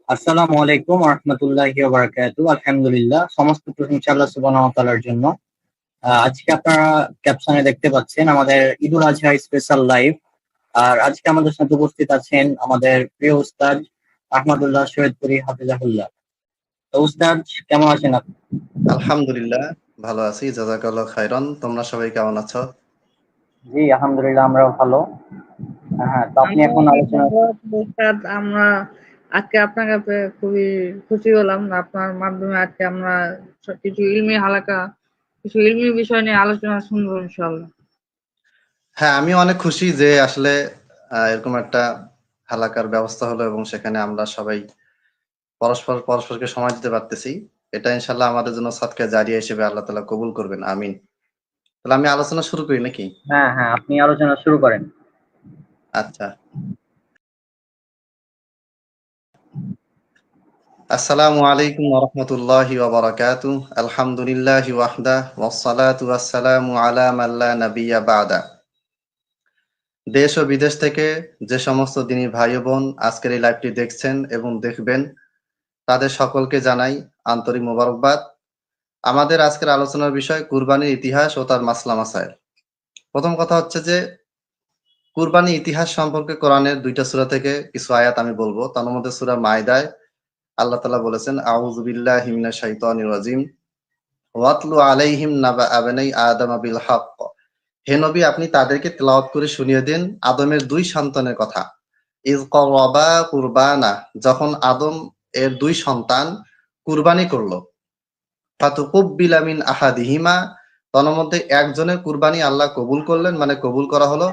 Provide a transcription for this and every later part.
আসসালামু আলাইকুম ওয়া রাহমাতুল্লাহি ওয়া বারাকাতুহু। আলহামদুলিল্লাহ, সমস্ত প্রশংসা আল্লাহ সুবহানাহু ওয়া তাআলার জন্য। আজকে আপনারা ক্যাপশনে দেখতে পাচ্ছেন আমাদের ঈদুল আজহা স্পেশাল লাইভ। আর আজকে আমাদের সাথে উপস্থিত আছেন আমাদের প্রিয় উস্তাদ আহমদুল্লাহ সৈয়দপুরী হাফিজাহুল্লাহ। তো উস্তাদ, কেমন আছেন আপনি? আলহামদুলিল্লাহ, ভালো আছি। জাযাকাল্লাহ খাইরান। তোমরা সবাই কেমন আছো? জি, আলহামদুলিল্লাহ, আমরাও ভালো। হ্যাঁ, তো আপনি আমরা এখন অনেক আলোচনা। ভালো আছি উস্তাদ। আমরা আজকে আপনাকে পেয়ে খুবই খুশি হলাম। আপনার মাধ্যমে আজকে আমরা কিছু ইলমি হালাকা, কিছু ইলমি বিষয় নিয়ে আলোচনা শুনবো ইনশাআল্লাহ। হ্যাঁ, আমি অনেক খুশি যে আসলে এরকম একটা হালাকার ব্যবস্থা হলো এবং সেখানে আমরা সবাই পরস্পরকে সময় দিতে পারতেছি। এটা ইনশাআল্লাহ আমাদের জন্য সাদকা জারিয়া হিসেবে আল্লাহ তাআলা কবুল করবেন। আমিন। তাহলে আমি আলোচনা শুরু করি নাকি? হ্যাঁ হ্যাঁ, আপনি আলোচনা শুরু করেন। আচ্ছা। আসসালামু আলাইকুম ওয়া রাহমাতুল্লাহি ওয়া বারাকাতুহু। আলহামদুলিল্লাহি ওয়াহদা ওয়াস সালাতু ওয়াস সালামু আলা মান লা নাবিয়্যা বা'দা। দেশ ও বিদেশ থেকে যে সমস্ত দিনী ভাই ও বোন আজকের এই লাইভটি দেখছেন এবং দেখবেন, তাদের সকলকে জানাই আন্তরিক মোবারকবাদ। আমাদের আজকের আলোচনার বিষয় কুরবানির ইতিহাস ও তার মাসলা মাসাইল। প্রথম কথা হচ্ছে যে কুরবানি ইতিহাস সম্পর্কে কোরআনের ২টা সূরা থেকে কিছু আয়াত আমি বলবো। তার মধ্যে সূরা মায়দায় আল্লাহ তাআলা বলেছেন, আউযু বিল্লাহি মিনাশ শাইতানির রাজিম, ওয়াতলু আলাইহিম নাবা আবনাই আদম বিল হক। হে নবী, আপনি তাদেরকে তেলাওয়াত করে শুনিয়ে দিন আদমের ২ সন্তানের কথা। ইয করবা কুরবানা, যখন আদম এর ২ সন্তান কুরবানি করলো। ফাতুকুব্বিলা মিন আহাদিহিমা, তন্মধ্যে একজনের কুরবানি আল্লাহ কবুল করলেন, মানে কবুল করা হলো।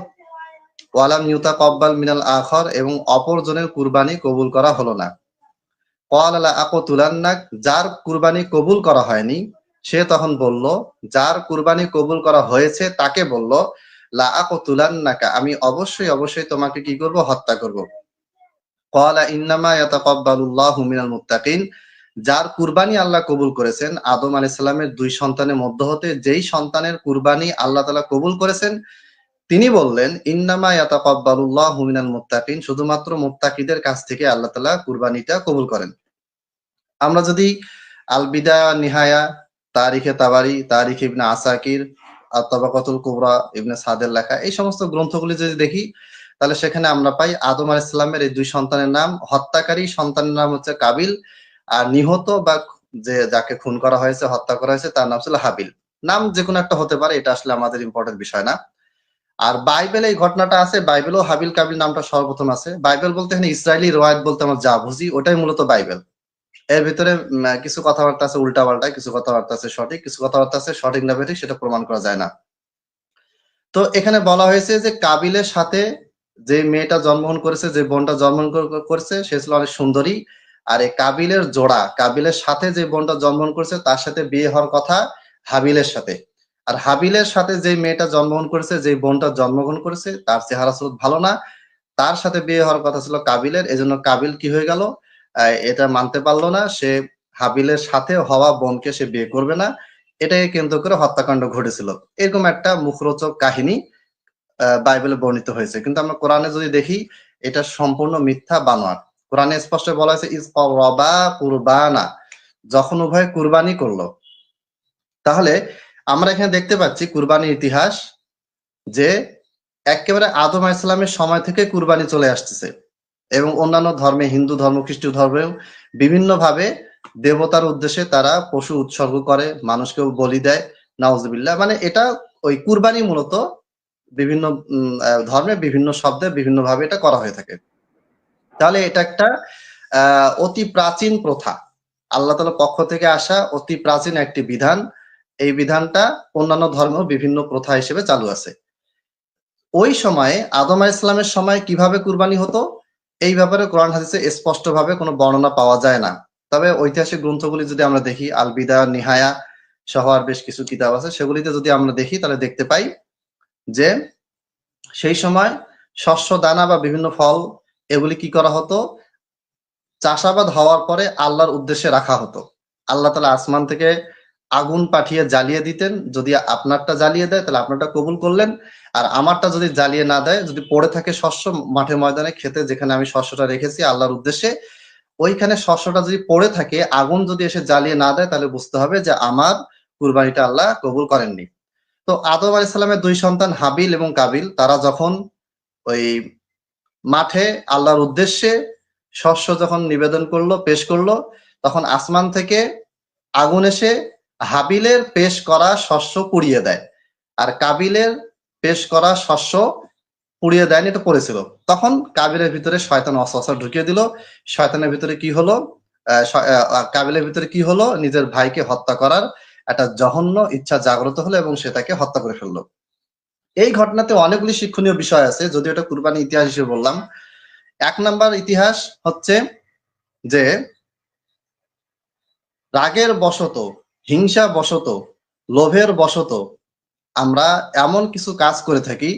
ওয়ালাম ইউতাকাব্বাল মিনাল আখর, এবং অপরজনের কুরবানি কবুল করা হলো না। ক্বালা লা আকতুলান্নাক, যার কুরবানি কবুল করা হয়নি সে তখন বলল, যার কুরবানি কবুল করা হয়েছে তাকে বলল, লা আকতুলান্নাকা, আমি অবশ্যই অবশ্যই তোমাকে কি করব, হত্যা করব। ক্বালা ইন্নামা ইয়াতাকাব্বালুল্লাহু মিনাল মুত্তাকিন, যার কুরবানি আল্লাহ কবুল করেছেন আদম আলাইহিস সালামের ২ সন্তানের মধ্য হতে যেই সন্তানের কুরবানি আল্লাহ তাআলা কবুল করেছেন, তিনি বললেন, ইন্নামা ইয়াতাকাব্বালুল্লাহু মিনাল মুত্তাকিন, শুধুমাত্র মুত্তাকিদের কাছ থেকে আল্লাহ তাআলা কুরবানিটা কবুল করেন। আমরা যদি আল বিদায়া নিহায়া, তারিখে তাবারি, তারিখ ইবনে আসাকির, আত-তাবাকাতুল কুবরা ইবনে সাদের লেখা এই সমস্ত গ্রন্থগুলি যদি দেখি, তাহলে সেখানে আমরা পাই আদম আলাইহিস সালামের এই ২ সন্তানের নাম, হত্যাকারী সন্তানের নাম হচ্ছে কাবিল, আর নিহত বা যে যাকে খুন করা হয়েছে, হত্যা করা হয়েছে, তার নাম ছিল হাবিল। নাম যেকোনো একটা হতে পারে, এটা আসলে আমাদের ইম্পর্টেন্ট বিষয় না। আর বাইবেলে এই ঘটনাটা আছে, বাইবেলেও হাবিল কাবিল নামটা সর্বপ্রথম আছে। বাইবেল বলতে এখানে ইসরায়েলি রওয়ায়াত বলতে আমরা যা বুঝি ওটাই মূলত বাইবেল। এর ভিতরে কিছু কথাবার্তা আছে উল্টাপাল্টা, কিছু কথাবার্তা আছে সঠিক, কিছু কথাবার্তা আছে সঠিক না বেঠিক সেটা প্রমাণ করা যায় না। তো এখানে বলা হয়েছে যে কাবিলের সাথে যে মেয়েটা জন্মগ্রহণ করেছে, যে বোনটা জন্মগ্রহণ করেছে, সে ছিল অনেক সুন্দরী। আর এই কাবিলের জোড়া, কাবিলের সাথে যে বোনটা জন্মগ্রহণ করেছে তার সাথে বিয়ে হওয়ার কথা হাবিলের সাথে। আর হাবিলের সাথে যে মেয়েটা জন্মগ্রহণ করেছে, যে বোনটা জন্মগ্রহণ করেছে, তার চেহারা স্রোত ভালো না, তার সাথে বিয়ে হওয়ার কথা ছিল কাবিলের। এজন্য কাবিল কি হয়ে গেল, এটা মানতে পারলো না, সে হাবিলের সাথে হওয়া বোনকে সে বিয়ে করবে না। এটাকে কেন্দ্র করে হত্যাকাণ্ড ঘটেছিল। এরকম একটা মুখরোচক কাহিনী বাইবেলে বর্ণিত হয়েছে। কিন্তু আমরা কোরআনে যদি দেখি, এটা সম্পূর্ণ মিথ্যা, বানোয়াট। কোরআনে স্পষ্ট বলা হয়েছে, ইজ করবা কুরবানা, যখন উভয় কুরবানি করলো। তাহলে আমরা এখানে দেখতে পাচ্ছি কুরবানির ইতিহাস, যে একেবারে আদম আলাইহিস সালামের সময় থেকে কুরবানি চলে আসতেছে, এবং অন্যান্য ধর্মে, হিন্দু ধর্ম, খ্রিস্টীয় ধর্মেও বিভিন্নভাবে দেবতার উদ্দেশ্যে তারা পশু উৎসর্গ করে, মানুষকেও বলি দেয়। নাউজুবিল্লাহ, মানে এটা ওই কুরবানি মূলত বিভিন্ন ধর্মে বিভিন্ন শব্দে বিভিন্নভাবে এটা করা হয়ে থাকে। তাহলে এটা একটা অতি প্রাচীন প্রথা, আল্লাহ তাআলার পক্ষ থেকে আসা অতি প্রাচীন একটি বিধান। এই বিধানটা অন্যান্য ধর্মেও বিভিন্ন প্রথা হিসেবে চালু আছে। ওই সময়ে আদম আলাইহিস সালামের সময় কিভাবে কুরবানি হতো এই ব্যাপারে কোরআন হাদিসে স্পষ্টভাবে কোনো বর্ণনা পাওয়া যায় না। তবে ঐতিহাসিক গ্রন্থগুলি যদি আমরা দেখি, আল বিদায়া নিহায়া সহ আর বেশ কিছু কিতাব আছে, সেগুলিতে যদি আমরা দেখি তাহলে দেখতে পাই যে সেই সময় শস্য দানা বা বিভিন্ন ফল এগুলি কি করা হতো, চাষাবাদ হওয়ার পরে আল্লাহর উদ্দেশ্যে রাখা হতো। আল্লাহ তাআলা আসমান থেকে আগুন পাঠিয়ে জ্বালিয়ে দিতেন, যদি আপনারটা জ্বালিয়ে দেয় তাহলে আপনারটা কবুল করলেন, আর আমারটা যদি জ্বালিয়ে না দেয়, যদি পড়ে থাকে শস্য মাঠে ময়দানে খেতে, যেখানে আমি শস্যটা রেখেছি আল্লাহর উদ্দেশ্যে, ওইখানে শস্যটা যদি পড়ে থাকে, আগুন যদি এসে জ্বালিয়ে না দেয়, তাহলে বুঝতে হবে যে আমার কুরবানিটা আল্লাহ কবুল করেননি। তো আদম আলাইহিস সালামের দুই সন্তান হাবিল এবং কাবিল, তারা যখন ওই মাঠে আল্লাহর উদ্দেশ্যে শস্য যখন নিবেদন করলো, পেশ করলো, তখন আসমান থেকে আগুন এসে হাবিলের পেশ করা শস্য পুড়িয়ে দেয়, আর কাবিলের পেশ করা শস্য পুড়িয়ে দেয়নি, এটা পড়েছিল। তখন কাবিলের ভিতরে শয়তান ওয়াসওয়াসা ঢুকিয়ে দিল। শয়তানের ভিতরে কি হলো, কাবিলের ভিতরে কি হলো, নিজের ভাইকে হত্যা করার একটা জঘন্য ইচ্ছা জাগ্রত হলো এবং সে তাকে হত্যা করে ফেললো। এই ঘটনাতে অনেকগুলি শিক্ষণীয় বিষয় আছে, যদিও এটা কুরবানি ইতিহাস হিসেবে বললাম। 1 নাম্বার ইতিহাস হচ্ছে যে রাগের বশত, হিংসা বশত, লোভের বশত আমরা এমন কিছু কাজ করে থাকি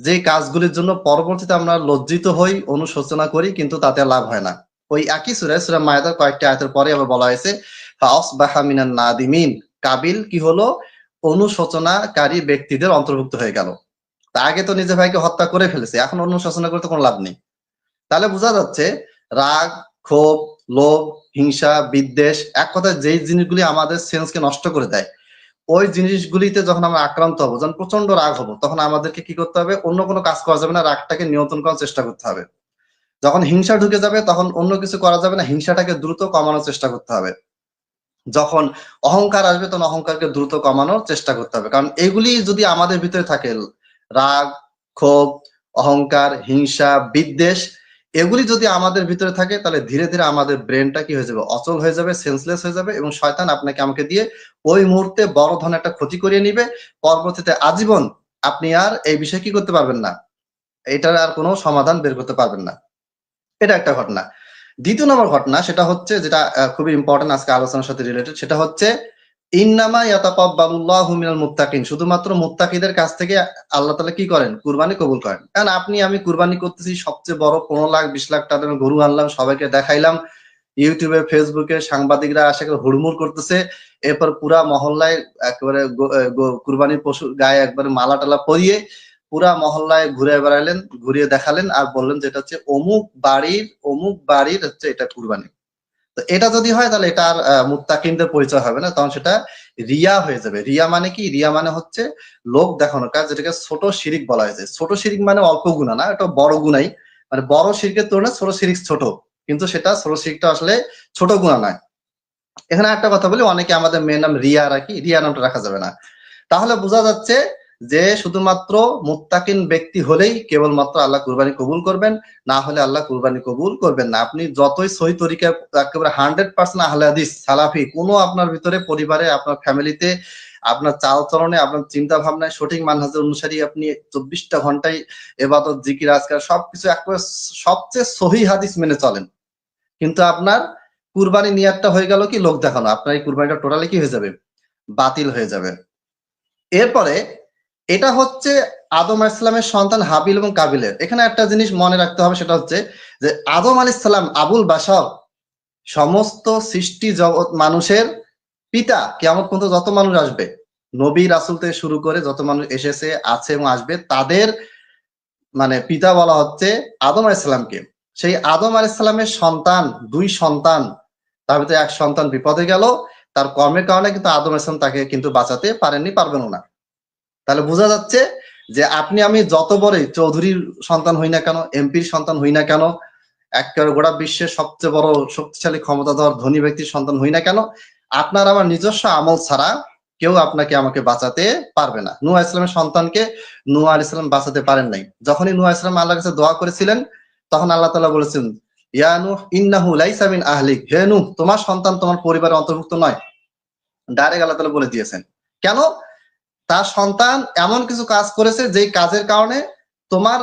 যে কাজগুলির জন্য পরবর্তীতে আমরা লজ্জিত হই, অনুশোচনা করি, কিন্তু তাতে লাভ হয় না। ওই একই সূরা মায়েদার কয়েকটি আয়াতের পরে আবার বলা হয়েছে ফাসবাহা মিনান নাদিমিন, কাবিল কি হলো, অনুশোচনাকারী ব্যক্তিদের অন্তর্ভুক্ত হয়ে গেল। তা আগে তো নিজের ভাইকে হত্যা করে ফেলেছে, এখন অনুশোচনা করতে কোনো লাভ নেই। তাহলে বোঝা যাচ্ছে রাগ, ক্ষোভ, লোভ, হিংসা, বিদ্বেষ, এক কথায় যেই জিনিসগুলি আমাদের সেন্সকে নষ্ট করে দেয়, ওই জিনিসগুলিতে যখন আমরা আক্রান্ত হবো, যখন প্রচন্ড রাগ হবো, তখন আমাদেরকে কি করতে হবে, অন্য কোনো কাজ করা যাবে না, রাগটাকে নিয়ন্ত্রণ করার চেষ্টা করতে হবে। যখন হিংসা ঢুকে যাবে, তখন অন্য কিছু করা যাবে না, হিংসাটাকে দ্রুত কমানোর চেষ্টা করতে হবে। যখন অহংকার আসবে, তখন অহংকারকে দ্রুত কমানোর চেষ্টা করতে হবে। কারণ এগুলি যদি আমাদের ভিতরে থাকে, রাগ, ক্ষোভ, অহংকার, হিংসা, বিদ্বেষ, এগুলি যদি আমাদের ভিতরে থাকে, তাহলে ধীরে ধীরে আমাদের ব্রেনটা কি হয়ে যাবে, অচল হয়ে যাবে, সেন্সলেস হয়ে যাবে, এবং শয়তান আপনাকে আমাকে দিয়ে ওই মুহূর্তে বড় ধরনের একটা ক্ষতি করিয়ে নিবে। পরবর্তীতে আজীবন আপনি আর এই বিষয়ে কি করতে পারবেন না, এটার আর কোনো সমাধান বের করতে পারবেন না। এটা একটা ঘটনা। দ্বিতীয় নম্বর ঘটনা, সেটা হচ্ছে যেটা খুবই ইম্পর্টেন্ট আজকে আলোচনার সাথে রিলেটেড, সেটা হচ্ছে ইন্নামা ইয়াতাকাব্বালুল্লাহু মিনাল মুত্তাকিন, শুধুমাত্র মুত্তাকিদের কাছ থেকে আল্লাহ তাআলা কি করেন, কুরবানি কবুল করেন। কারণ আপনি আমি কুরবানি করতেছি, সবচেয়ে বড় 15 লাখ 20 লাখ টাকার গরু আনলাম, সবাইকে দেখাইলাম, ইউটিউবে ফেসবুকে সাংবাদিকরা আসে হুড়মুড় করতেছে, এরপর পুরা মহল্লায় একেবারে কুরবানির পশু গায়ে একবারে মালা টালা পরিয়ে পুরা মহল্লায় ঘুরে বেড়ালেন, ঘুরিয়ে দেখালেন, আর বললেন যেটা হচ্ছে অমুক বাড়ির হচ্ছে এটা কুরবানি। তো এটা যদি হয়, তাহলে এটা আর মুত্তাকিনদের পরিচয় হবে না, তখন সেটা রিয়া হয়ে যাবে। রিয়া মানে কি, রিয়া মানে হচ্ছে লোক দেখানোর কাজ, যেটাকে ছোট শিরিক বলা হয়েছে। ছোট শিরিক মানে অল্প গুণা না, এটা বড় গুনাই, মানে বড় শিরকের তুলনায় ছোট শিরিক ছোট, কিন্তু সেটা ছোট শিরিকটা আসলে ছোট গুণা নয়। এখানে একটা কথা বলি, অনেকে আমাদের মেয়ের নাম রিয়া রাখি, রিয়া নামটা রাখা যাবে না। তাহলে বোঝা যাচ্ছে যে শুধুমাত্র মুত্তাকিন ব্যক্তি হলেই কেবলমাত্র আল্লাহ কুরবানি কবুল করবেন, না হলে আল্লাহ কুরবানি কবুল করবেন না। আপনি যতই সহি তরিকা একেবারে 100% আহলে হাদিস সালাফি, কোনো আপনার ভিতরে পরিবারে, আপনার ফ্যামিলিতে, আপনার চালচলনে, আপনার চিন্তা ভাবনায় সঠিক মানহাজের অনুসারী আপনি 24টা ঘন্টায় ইবাদত, জিকির, আজকার সবকিছু একেবারে সবচেয়ে সহি হাদিস মেনে চলেন, কিন্তু আপনার কুরবানি নিয়াতটা হয়ে গেল কি, লোক দেখানো, আপনার এই কুরবানিটা টোটালি কি হয়ে যাবে, বাতিল হয়ে যাবে। এরপরে এটা হচ্ছে আদম আলাইহিস সালামের সন্তান হাবিল এবং কাবিলের। এখানে একটা জিনিস মনে রাখতে হবে, সেটা হচ্ছে যে আদম আলাইহিস সালাম আবুল বাশার, সমস্ত সৃষ্টি জগৎ মানুষের পিতা। কিয়ামত পর্যন্ত যত মানুষ আসবে, নবী রাসূল থেকে শুরু করে যত মানুষ এসেছে, আছে এবং আসবে, তাদের মানে পিতা বলা হচ্ছে আদম আলাইহিস সালামকে। সেই আদম আলাইহিস সালামের সন্তান, দুই সন্তান, তার ভিতরে এক সন্তান বিপদে গেল, তার কর্মের কারণে, কিন্তু আদম আলাইহিস সালাম তাকে কিন্তু বাঁচাতে পারেননি, পারবেনও না। তাহলে বোঝা যাচ্ছে যে আপনি আমি যত বড়ই চৌধুরীর সন্তান হই না কেন, এমপির সন্তান হই না কেন, একেবারে গোটা বিশ্বের সবচেয়ে বড় শক্তিশালী ক্ষমতাধর ধনী ব্যক্তির সন্তান হই না কেন, আপনার আমার নিজস্ব আমল ছাড়া কেউ আপনাকে আমাকে বাঁচাতে পারবে না। নূহ আলাইহিস সালামের সন্তানকে নূহ আলাইহিস সালাম বাঁচাতে পারেন নাই। যখনই নূহ আলাইহিস সালাম আল্লাহর কাছে দোয়া করেছিলেন, তখন আল্লাহ তাআলা বলেছেন, ইয়া নূহ ইন্নাহু লাইসা মিন আহলিক, হে নূহ, তোমার সন্তান তোমার পরিবারের অন্তর্ভুক্ত নয়। ডাইরেক্ট আল্লাহ তাআলা বলে দিয়েছেন। কেন? তার সন্তান এমন কিছু কাজ করেছে যেই কাজের কারণে তোমার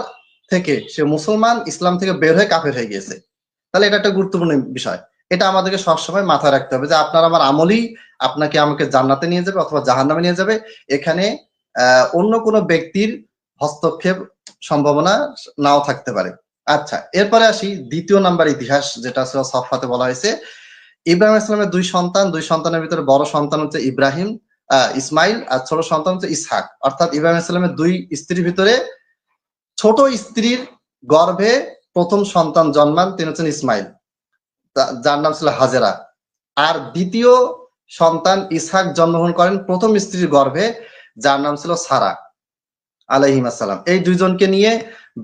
থেকে সে মুসলমান, ইসলাম থেকে বের হয়ে কাফের হয়ে গিয়েছে। তাহলে এটা একটা গুরুত্বপূর্ণ বিষয়। এটা আমাদেরকে সবসময় মাথায় রাখতে হবে যে আপনার আমার আমলই আপনাকে আমাকে জান্নাতে নিয়ে যাবে অথবা জাহান্নামে নিয়ে যাবে। এখানে অন্য কোনো ব্যক্তির হস্তক্ষেপ সম্ভাবনা নাও থাকতে পারে। আচ্ছা, এরপরে আসি দ্বিতীয় নাম্বার ইতিহাস, যেটা সূরা সফফাতে বলা হয়েছে। ইব্রাহিম আলাইহিস সালামের দুই সন্তান, দুই সন্তানের ভিতরে বড় সন্তান হচ্ছে ইব্রাহিম, ইসমাইল, আর ছোট সন্তান হচ্ছে ইসহাক। অর্থাৎ ইব্রাহিম আলাইহিস সালামের দুই স্ত্রীর ভিতরে ছোট স্ত্রীর গর্ভে প্রথম সন্তান জন্মান, তিনি হচ্ছেন ইসমাইল। যার নাম ছিল হাজেরা। আর দ্বিতীয় সন্তান ইসহাক জন্মগ্রহণ করেন প্রথম স্ত্রীর গর্ভে, যার নাম ছিল সারা আলাইহিম আসসালাম। এই দুইজনকে নিয়ে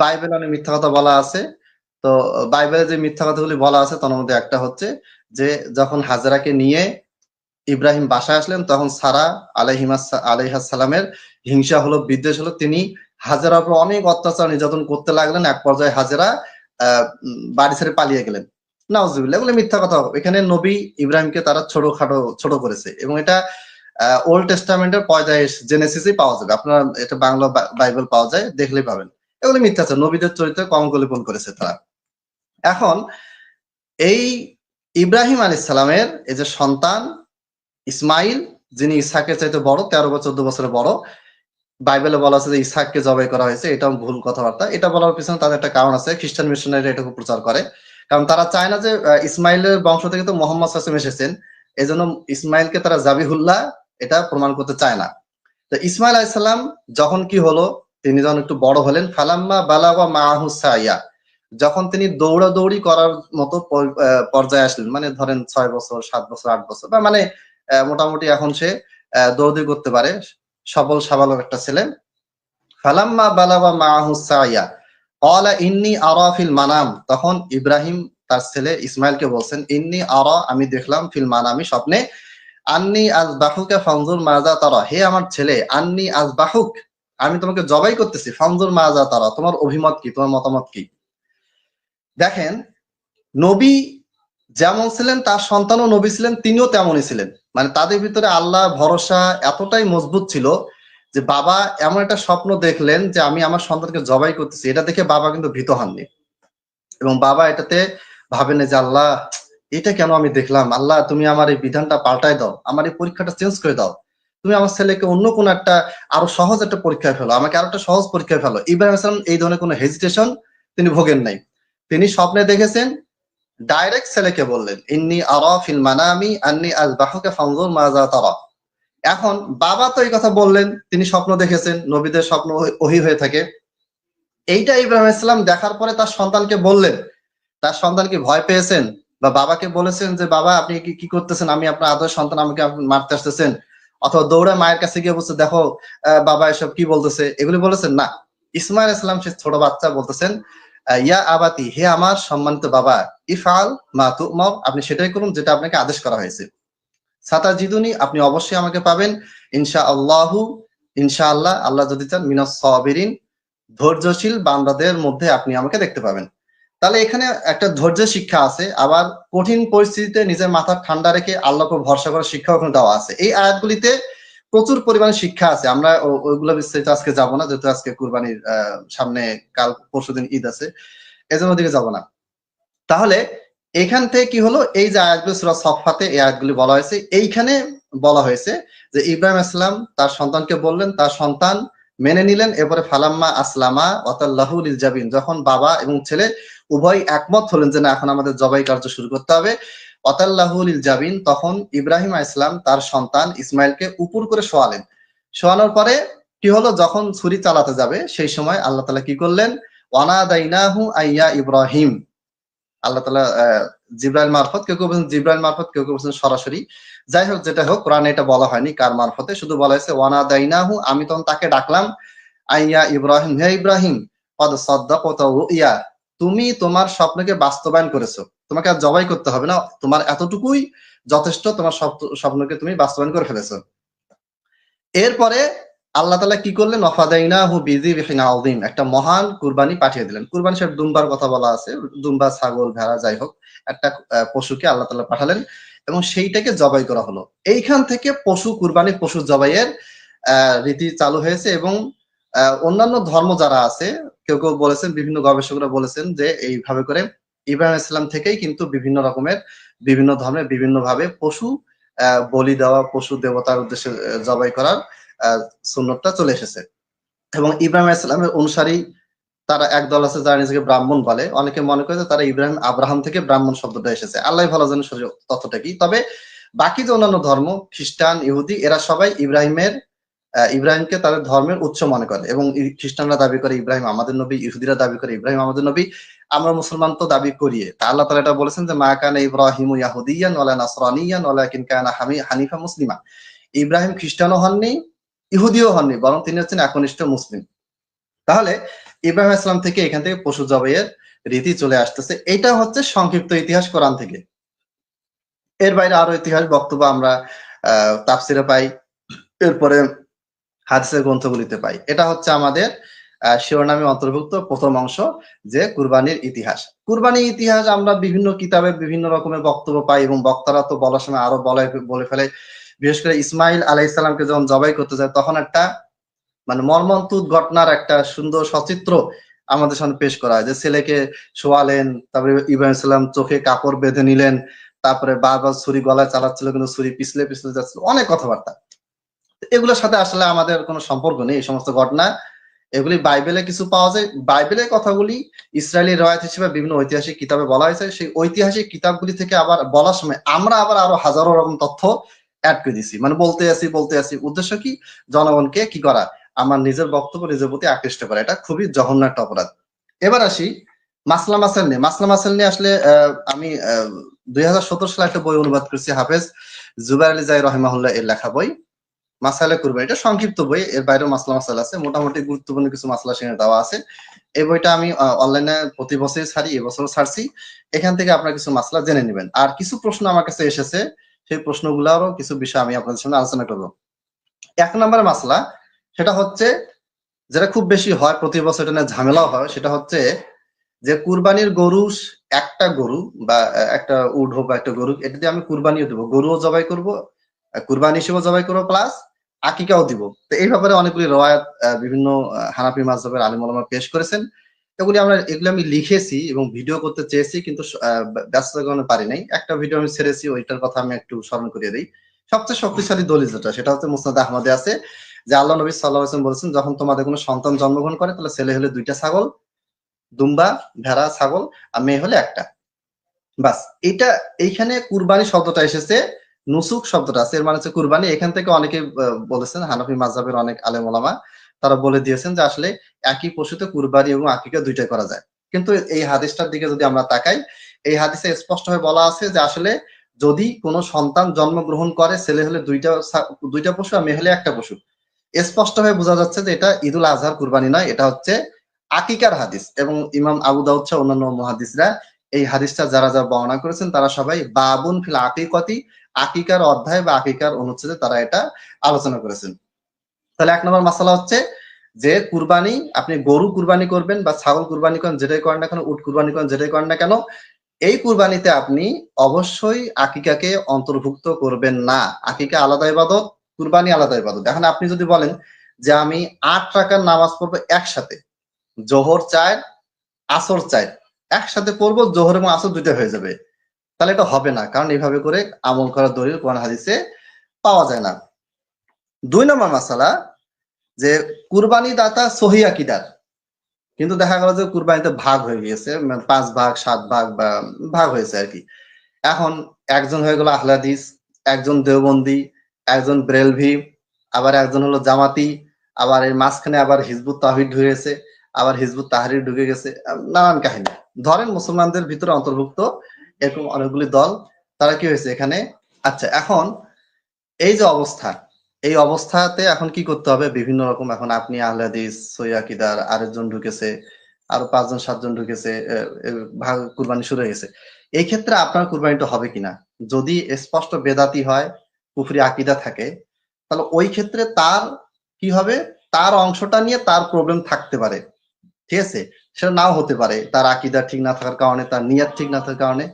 বাইবেলে অনেক মিথ্যা কথা বলা আছে। তো বাইবেলে যে মিথ্যা কথাগুলি বলা আছে তার মধ্যে একটা হচ্ছে যে যখন হাজেরাকে নিয়ে ইব্রাহিম বাসায় আসলেন, তখন সারা আলাইহাসালামের হিংসা হলো, বিদ্বেষ হলো, তিনি হাজেরার উপর অনেক অত্যাচার নির্যাতন করতে লাগলেন। এক পর্যায়ে হাজেরা বাড়ি ছেড়ে পালিয়ে গেলেন। নাউজুবিল্লাহ, এগুলো মিথ্যা কথা। এখানে নবী ইব্রাহিমকে তারা ছোট করেছে, এবং এটা ওল্ড টেস্টামেন্টের পর্যায়ে জেনেসিসে পাওয়া যাবে। আপনারা এটা বাংলা বাইবেল পাওয়া যায়, দেখলেই পাবেন। এগুলো মিথ্যাচার, নবীদের চরিত্রে কলঙ্কলিপন করেছে তারা। এখন এই ইব্রাহিম আলাইহিস সালামের এই যে সন্তান ইসমাইল, যিনি ইসহাকের চাইতে বড়, 13 বা 14 বছরের বড়, বাইবেলে বলা আছে যে ইসহাককে জবাই করা হয়েছে, এটাও ভুল কথাবার্তা। এটা বলার পিছনে তাদের একটা কারণ আছে। খ্রিস্টান মিশনারিরা এটাকে প্রচার করে, কারণ তারা চায় না যে ইসমাইলের বংশ থেকে তো মোহাম্মদ সাল্লাল্লাহু আলাইহি ওয়াসাল্লাম এসেছেন, এজন্য ইসমাইলকে তারা জাবিহুল্লাহ এটা প্রমাণ করতে চায় না। তো ইসমাইল আলাইহিস সালাম যখন কি হলো, তিনি যখন একটু বড় হলেন, ফালাম্মা বালাগা মাআহু সাইয়া, যখন তিনি দৌড়াদৌড়ি করার মতো পর্যায়ে আসলেন, মানে ধরেন 6 বছর, 7 বছর, 8 বছর, বা মানে মোটামুটি এখন সে দৌড়াদৌড়ি করতে পারে, সবল সাবালক একটা ছেলে। ফালাম্মা বালাগা মাআহু সাইয়া ক্বালা ইন্নী আরা ফিল মানাম, তখন ইব্রাহিম তার ছেলে ইসমাইলকে বলছেন, ইন্নী আরা, আমি দেখলাম, ফিল মানামি, স্বপ্নে, আন্নী আযবাহুকা ফানজুর মাযা তারা, হে আমার ছেলে, আন্নী আযবাহুক, আমি তোমাকে জবাই করতেছি, ফানজুর মাযা তারা, তোমার অভিমত কি, তোমার মতামত কি। দেখেন, নবী যেমন ছিলেন তার সন্তানও নবী ছিলেন, তিনিও তেমনই ছিলেন। মানে তাদের ভিতরে আল্লাহ ভরসা এতটাই মজবুত ছিল যে বাবা এমন একটা স্বপ্ন দেখলেন যে আমি আমার সন্তানকে জবাই করতেছি, এটা দেখে বাবা কিন্তু ভীত হননি, এবং বাবা এটাতে ভাবেন যে আল্লাহ, এটা কেন আমি দেখলাম, আল্লাহ তুমি আমার এই বিধানটা পাল্টাই দাও, আমার এই পরীক্ষাটা চেঞ্জ করে দাও, তুমি আমার ছেলেকে অন্য কোন একটা আরো সহজ একটা পরীক্ষায় ফেলো, আমাকে আরো একটা সহজ পরীক্ষায় ফেলো। ইব্রাহিম আলাইহিস সালাম এই ধরনের কোনো হেজিটেশন তিনি ভোগেন নাই। তিনি স্বপ্নে দেখেছেন, ডাইরেক্ট ছেলেকে বললেন, ইন্নী আরা ফিল মানামি আন্নী আযবাহুকা ফানজুর মাযা তারা। এখন বাবা তো এই কথা বললেন, তিনি স্বপ্ন দেখেছেন, নবীদের স্বপ্ন ওহী হয়ে থাকে। এইটা ইব্রাহিম আলাইহিস সালাম দেখার পরে তার সন্তানকে বললেন। তার সন্তান কি ভয় পেয়েছেন, বা বাবাকে বলেছেন যে বাবা আপনি কি করতেছেন, আমি আপনার আদরের সন্তান, আমাকে আপনি মারতে আসতেছেন, অথবা দৌড়ে মায়ের কাছে গিয়ে বলছে, দেখো বাবা এসব কি বলতেছে, এগুলি বলেছেন না। ইসমাইল আলাইহিস সালাম, সে ছোট বাচ্চা, বলতেছেন, ইয়া আবাতি, হে আমার সম্মানিত বাবা, ইফআল মা তু'মার, আপনি সেটাই করুন যেটা আপনাকে আদেশ করা হয়েছে। সাতাজিদুনি, আপনি অবশ্যই আমাকে পাবেন, ইনশাআল্লাহু, ইনশাআল্লাহ, আল্লাহ যদি চান, মিনাস সাবিরিন, ধৈর্যশীল বান্দাদের মধ্যে আপনি আমাকে দেখতে পাবেন। তাহলে এখানে একটা ধৈর্য শিক্ষা আছে, আবার কঠিন পরিস্থিতিতে নিজের মাথা ঠান্ডা রেখে আল্লাহকে ভরসা করার শিক্ষা ওখানে দেওয়া আছে। এই আয়াতগুলিতে প্রচুর পরিমাণে শিক্ষা আছে। আমরা ওইগুলো বিস্তারিত আজকে যাব না, যেহেতু আজকে কুরবানির সামনে কাল পরশুদিন ঈদ আছে, এজন্য ওদিকে যাব না। তাহলে এখান থেকে কি হলো, এই যে আয়াতগুলো সূরা সফফাতে এই আয়াতগুলি বলা হয়েছে, এইখানে বলা হয়েছে যে ইব্রাহিম আলাইহিস সালাম তার সন্তানকে বললেন, তার সন্তান মেনে নিলেন। এরপরে ফালাম্মা আসলামা ওয়াতাল্লাহু লিল জাবিন, যখন বাবা এবং ছেলে উভয় একমত হলেন যে না, এখন আমাদের জবাই কার্য শুরু করতে হবে, ওয়াতাল্লাহু লিল জাবিন, তখন ইব্রাহিম আলাইহিস সালাম তার সন্তান ইসমাইলকে উপর করে শোয়ালেন। শোয়ানোর পরে কি হলো, যখন ছুরি চালাতে যাবে সেই সময় আল্লাহ তাআলা কি করলেন, ওয়ানাদাইনাহু আইয়া ইব্রাহিম, আল্লাহ তাআলা জিবরাইল মারফত, কেউ কেউ বলেছেন জিবরাইল মারফত, কেউ কেউ বলেছেন সরাসরি, যাই হোক যেটা হোক, কোরআনে এটা বলা হয়নি কার মারফতে, শুধু বলা হয়েছে ওয়ানাদাইনাহু, আমি তখন তাকে ডাকলাম, আইয়া ইব্রাহিম, হে ইব্রাহিম, কদ সাদ্দাকতা রুইয়া, তুমি তোমার স্বপ্নকে বাস্তবায়ন করেছো, তোমাকে আর জবাই করতে হবে না, তোমার এতটুকুই যথেষ্ট, তোমার স্বপ্নকে তুমি বাস্তবায়ন করে ফেলেছো। এরপরে আল্লাহ তাআলা কি করলেন, ওয়াফাদাইনাহু বিযিবহিন আযীম, একটা মহান কুরবানি পাঠিয়ে দিলেন। কুরবানি সব দুম্বার কথা বলা আছে, দুম্বা, ছাগল, ভেড়া, যাই হোক একটা পশুকে আল্লাহ তাআলা পাঠালেন, এবং সেইটাকে জবাই করা হলো। এইখান থেকে পশু কুরবানি, পশু জবাইয়ের রীতি চালু হয়েছে। এবং অন্যান্য ধর্ম যারা আছে, কেউ কেউ বলেছেন, বিভিন্ন গবেষকরা বলেছেন যে এইভাবে করে ইব্রাহিম আলাইহিস সালাম থেকেই কিন্তু বিভিন্ন রকমের, বিভিন্ন ধর্মে বিভিন্ন ভাবে পশু বলি দেওয়া, পশু দেবতার উদ্দেশ্যে জবাই করার সুন্নতটা চলে এসেছে। এবং ইব্রাহিম আলাইহিস সালামের অনুসারী তারা একদল আছে যারা নিজেকে ব্রাহ্মণ বলে, অনেকে মনে করে যে তারা ইব্রাহিম আব্রাহাম থেকে ব্রাহ্মণ শব্দটা এসেছে, আল্লাহ ভালো জানেন তথ্যটা কি। তবে বাকি যে অন্যান্য ধর্ম, খ্রিস্টান, ইহুদি, এরা সবাই ইব্রাহিমের ইব্রাহিমকে তাদের ধর্মের উৎস মনে করে, এবং খ্রিস্টানরা দাবি করে ইব্রাহিম আমাদের নবী, ইহুদিরা দাবি করে ইব্রাহিম আমাদের নবী, আমরা মুসলমান তো দাবি করিয়ে। তা আল্লাহ তাআলা এটা বলেছেন যে মা কানা ইব্রাহিমু ইয়াহুদিয়ান ওয়ালা নাসরানিয়ান ওয়ালাকিন কানা হানিফা মুসলিমা। ইব্রাহিম খ্রিস্টানও হননি, ইহুদিও হননি, বরং তিনি হচ্ছেন একনিষ্ঠ মুসলিম। তাহলে ইব্রাহিম ইসলাম থেকে এখান থেকে পশু জবাইয়ের রীতি চলে আসতেছে। এটা হচ্ছে সংক্ষিপ্ত ইতিহাস কোরআন থেকে। এর বাইরে আরো ইতিহাস বক্তব্য আমরা তাফসিরে পাই, এরপরে হাদিসের গ্রন্থগুলিতে পাই। এটা হচ্ছে আমাদের শিরোনামে অন্তর্ভুক্ত প্রথম অংশ, যে কুরবানির ইতিহাস। কুরবানির ইতিহাস আমরা বিভিন্ন কিতাবে বিভিন্ন রকমের বক্তব্য পাই, এবং বক্তারা তো বলার সময় আরো বলে ফেলে। বিশেষ করে ইসমাইল আলাইহিস সালামকে যখন জবাই করতে যায়, তখন একটা মানে মর্মন্তুদ ঘটনার একটা সুন্দর সচিত্র আমাদের সামনে পেশ করা হয়, যে ছেলেকে শোয়ালেন, তারপরে ইব্রাহিম সালাম চোখে কাপড় বেঁধে নিলেন, তারপরে বারবার ছুরি গলায় চালাচ্ছিল কিন্তু ছুরি পিছলে পিছলে যাচ্ছিল, অনেক কথাবার্তা। এগুলোর সাথে আসলে আমাদের কোনো সম্পর্ক নেই। এই সমস্ত ঘটনা এগুলি বাইবেলে কিছু পাওয়া যায়। বাইবেলের কথাগুলি ইসরায়েলি রওয়ায়াত হিসেবে বিভিন্ন ঐতিহাসিক কিতাবে বলা হয়েছে। সেই ঐতিহাসিক কিতাবগুলি থেকে আবার বলার সময় আমরা আবার আরো হাজারো রকম তথ্য অ্যাড করে দিছি, মানে বলতে আসি। উদ্দেশ্য কি? জনগণকে কি করা, আমার নিজের বক্তব্য নিজের প্রতি আকৃষ্ট করা। এটা খুবই জঘন্য একটা অপরাধ। এবার আসি মাসলা মাসাইল নিয়ে। মাসলা মাসাইল নিয়ে আসলে আমি 2017 সালে একটা বই অনুবাদ করেছি, হাফেজ জুবাইর আলী জাই রহিমাহুল্লাহ এর লেখা বই মাসাইলে কুরবানি। এটা সংক্ষিপ্ত বই, এর বাইরেও মাসলা মাসাইল আছে, মোটামুটি গুরুত্বপূর্ণ কিছু মাসলা সেখানে দেওয়া আছে। এই বইটা আমি অনলাইনে প্রতি বছরই ছাড়ি, এবছরও ছাড়ছি। এখান থেকে আপনারা কিছু মাসলা জেনে নেবেন। আর কিছু প্রশ্ন আমার কাছে এসেছে, সেই প্রশ্নগুলোরও কিছু বিষয় আমি আপনাদের সামনে আলোচনা করব। 1 নম্বর মাসলা, সেটা হচ্ছে যেটা খুব বেশি হয় প্রতি বছর, এটা নিয়ে ঝামেলাও হয়, সেটা হচ্ছে যে কুরবানির গরু, একটা গরু বা একটা উট হোক বা একটা গরু, এটা দিয়ে আমি কুরবানিও দেবো, গরুও জবাই করব, কুরবানি হিসেবে জবাই করবো, প্লাস আকিকাও দিব। তো এই ব্যাপারে অনেকগুলি রওয়ায়াত বিভিন্ন হানাফি মাযহাবের আলিম ওলামা পেশ করেছেন। এগুলি আমি লিখেছি এবং ভিডিও করতে চেয়েছি, কিন্তু ব্যস্ততার কারণে পারি নাই। একটা ভিডিও আমি ছেড়েছি, ওইটার কথা আমি একটু স্মরণ করিয়ে দিই। সবচেয়ে শক্তিশালী দলিল যেটা, সেটা হচ্ছে মুসনাদ আহমদে আছে, যে আল্লাহ নবী সাল্লাল্লাহু আলাইহি ওয়াসাল্লাম বলেছেন, যখন তোমাদের কোনো সন্তান জন্মগ্রহণ করে, তাহলে ছেলে হলে 2টা ছাগল, দুম্বা, ভেড়া, ছাগল, আর মেয়ে হলে একটা। বাস, এইখানে কুরবানি শব্দটা এসেছে, নুসুক শব্দটা আছে, এর মানে হচ্ছে কুরবানি। এখান থেকে অনেকে বলেছেন, হানাফি মাযহাবের অনেক আলেম ওলামা তারা বলে দিয়েছেন যে আসলে একই পশুতে কুরবানি এবং আকিকা দুইটাই করা যায়। কিন্তু এই হাদিসটার দিকে যদি আমরা তাকাই, এই হাদিসে স্পষ্টভাবে বলা আছে যে আসলে যদি কোনো সন্তান জন্মগ্রহণ করে, ছেলে হলে দুইটা পশু আর মেয়ে হলে একটা পশু। স্পষ্টভাবে বোঝা যাচ্ছে যে এটা ঈদুল আজহার কুরবানি নয়, এটা হচ্ছে আকিকার হাদিস। এবং ইমাম আবু দাউদ সহ অন্যান্য মুহাদ্দিসরা এই হাদিসটা যারা বর্ণনা করেছেন, তারা সবাই বাবুন ফিল আকিকাতি, আকিকার অধ্যায় বা আকিকার অনুচ্ছেদে তারা এটা আলোচনা করেছেন। তাহলে 1 নম্বর মাসালা হচ্ছে যে কুরবানি, আপনি গরু কুরবানি করবেন বা ছাগল কুরবানি করেন, যেটাই করেন না কেন, উট কুরবানি করেন, যেটাই করেন না কেন, এই কুরবানিতে আপনি অবশ্যই আকিকাকে অন্তর্ভুক্ত করবেন না। আকিকা আলাদা ইবাদত, কুরবানি আলাদা ইবাদত। এখন আপনি যদি বলেন যে আমি 8 রাকাত নামাজ পড়বো একসাথে, জোহর 4, আসর 4 একসাথে পড়বো, জোহর এবং আসর দুইটা হয়ে যাবে, তাহলে এটা হবে না, কারণ এইভাবে করে আমল করার দলিল কোরআন হাদিসে পাওয়া যায় না। 2 নম্বর মাসালা, যে কুরবানি দাতা সহি আকীদার, কিন্তু দেখা গেল যে কুরবানিতে ভাগ হয়ে গিয়েছে, 5 ভাগ 7 ভাগ বা ভাগ হয়েছে আর কি। এখন একজন হয়ে গেল আহলে হাদিস, একজন দেওবন্দি, একজন ব্রেলভি, আবার একজন হলো জামাতি, আবার এর মাঝখানে আবার হিজবুত তাওহীদ ঢুকে গেছে, আবার হিজবুত তাহরীর ঢুকে গেছে, নানান কাহিনী। ধরেন মুসলমানদের ভিতরে অন্তর্ভুক্ত এরকম অনেকগুলি দল, তারা কি হয়েছে এখানে। আচ্ছা, এখন এই যে অবস্থা, এই অবস্থাতে এখন কি করতে হবে, বিভিন্ন রকম, এখন আপনি আহলে হাদিস, সহি আকীদার, আরেকজন ঢুকেছে, আরো 5 জন 7 জন ঢুকেছে, ভাগ কুরবানি শুরু হয়ে গেছে। এই ক্ষেত্রে আপনার কুরবানিটা হবে কিনা, যদি স্পষ্ট বেদাতি হয়, কুফরি আকীদা থাকে, তাহলে ওই ক্ষেত্রে তার কি হবে, তার অংশটা নিয়ে তার প্রবলেম থাকতে পারে, ঠিক আছে, সেটা নাও হতে পারে, তার আকীদা ঠিক না থাকার কারণে, তার নিয়ত ঠিক না থাকার কারণে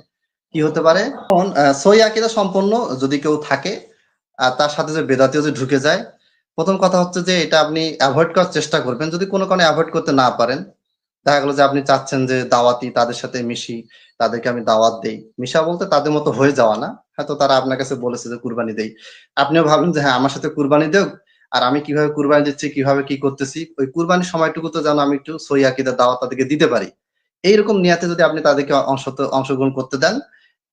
কি হতে পারে। এখন সহি আকীদা সম্পন্ন যদি কেউ থাকে, আর তার সাথে যে বেদাতিও যে ঢুকে যায়, প্রথম কথা হচ্ছে যে এটা আপনি অ্যাভয়েড করার চেষ্টা করবেন। যদি কোনো কারণে অ্যাভয়েড করতে না পারেন, দেখা গেলো যে আপনি চাচ্ছেন যে দাওয়াতি তাদের সাথে মিশি, তাদেরকে আমি দাওয়াত দেই, মিশা বলতে তাদের মতো হয়ে যাওয়া না, হয়তো তারা আপনার কাছে বলেছে যে কুরবানি দেই, আপনিও ভাবলেন যে হ্যাঁ আমার সাথে কুরবানি দেও, আর আমি কিভাবে কুরবানি দিচ্ছি, কিভাবে কি করতেছি, ওই কুরবানির সময়টুকু তো যেন আমি একটু সহি আকীদার দাওয়াত তাদেরকে দিতে পারি, এইরকম নিয়াতে যদি আপনি তাদেরকে অংশগ্রহণ করতে দেন,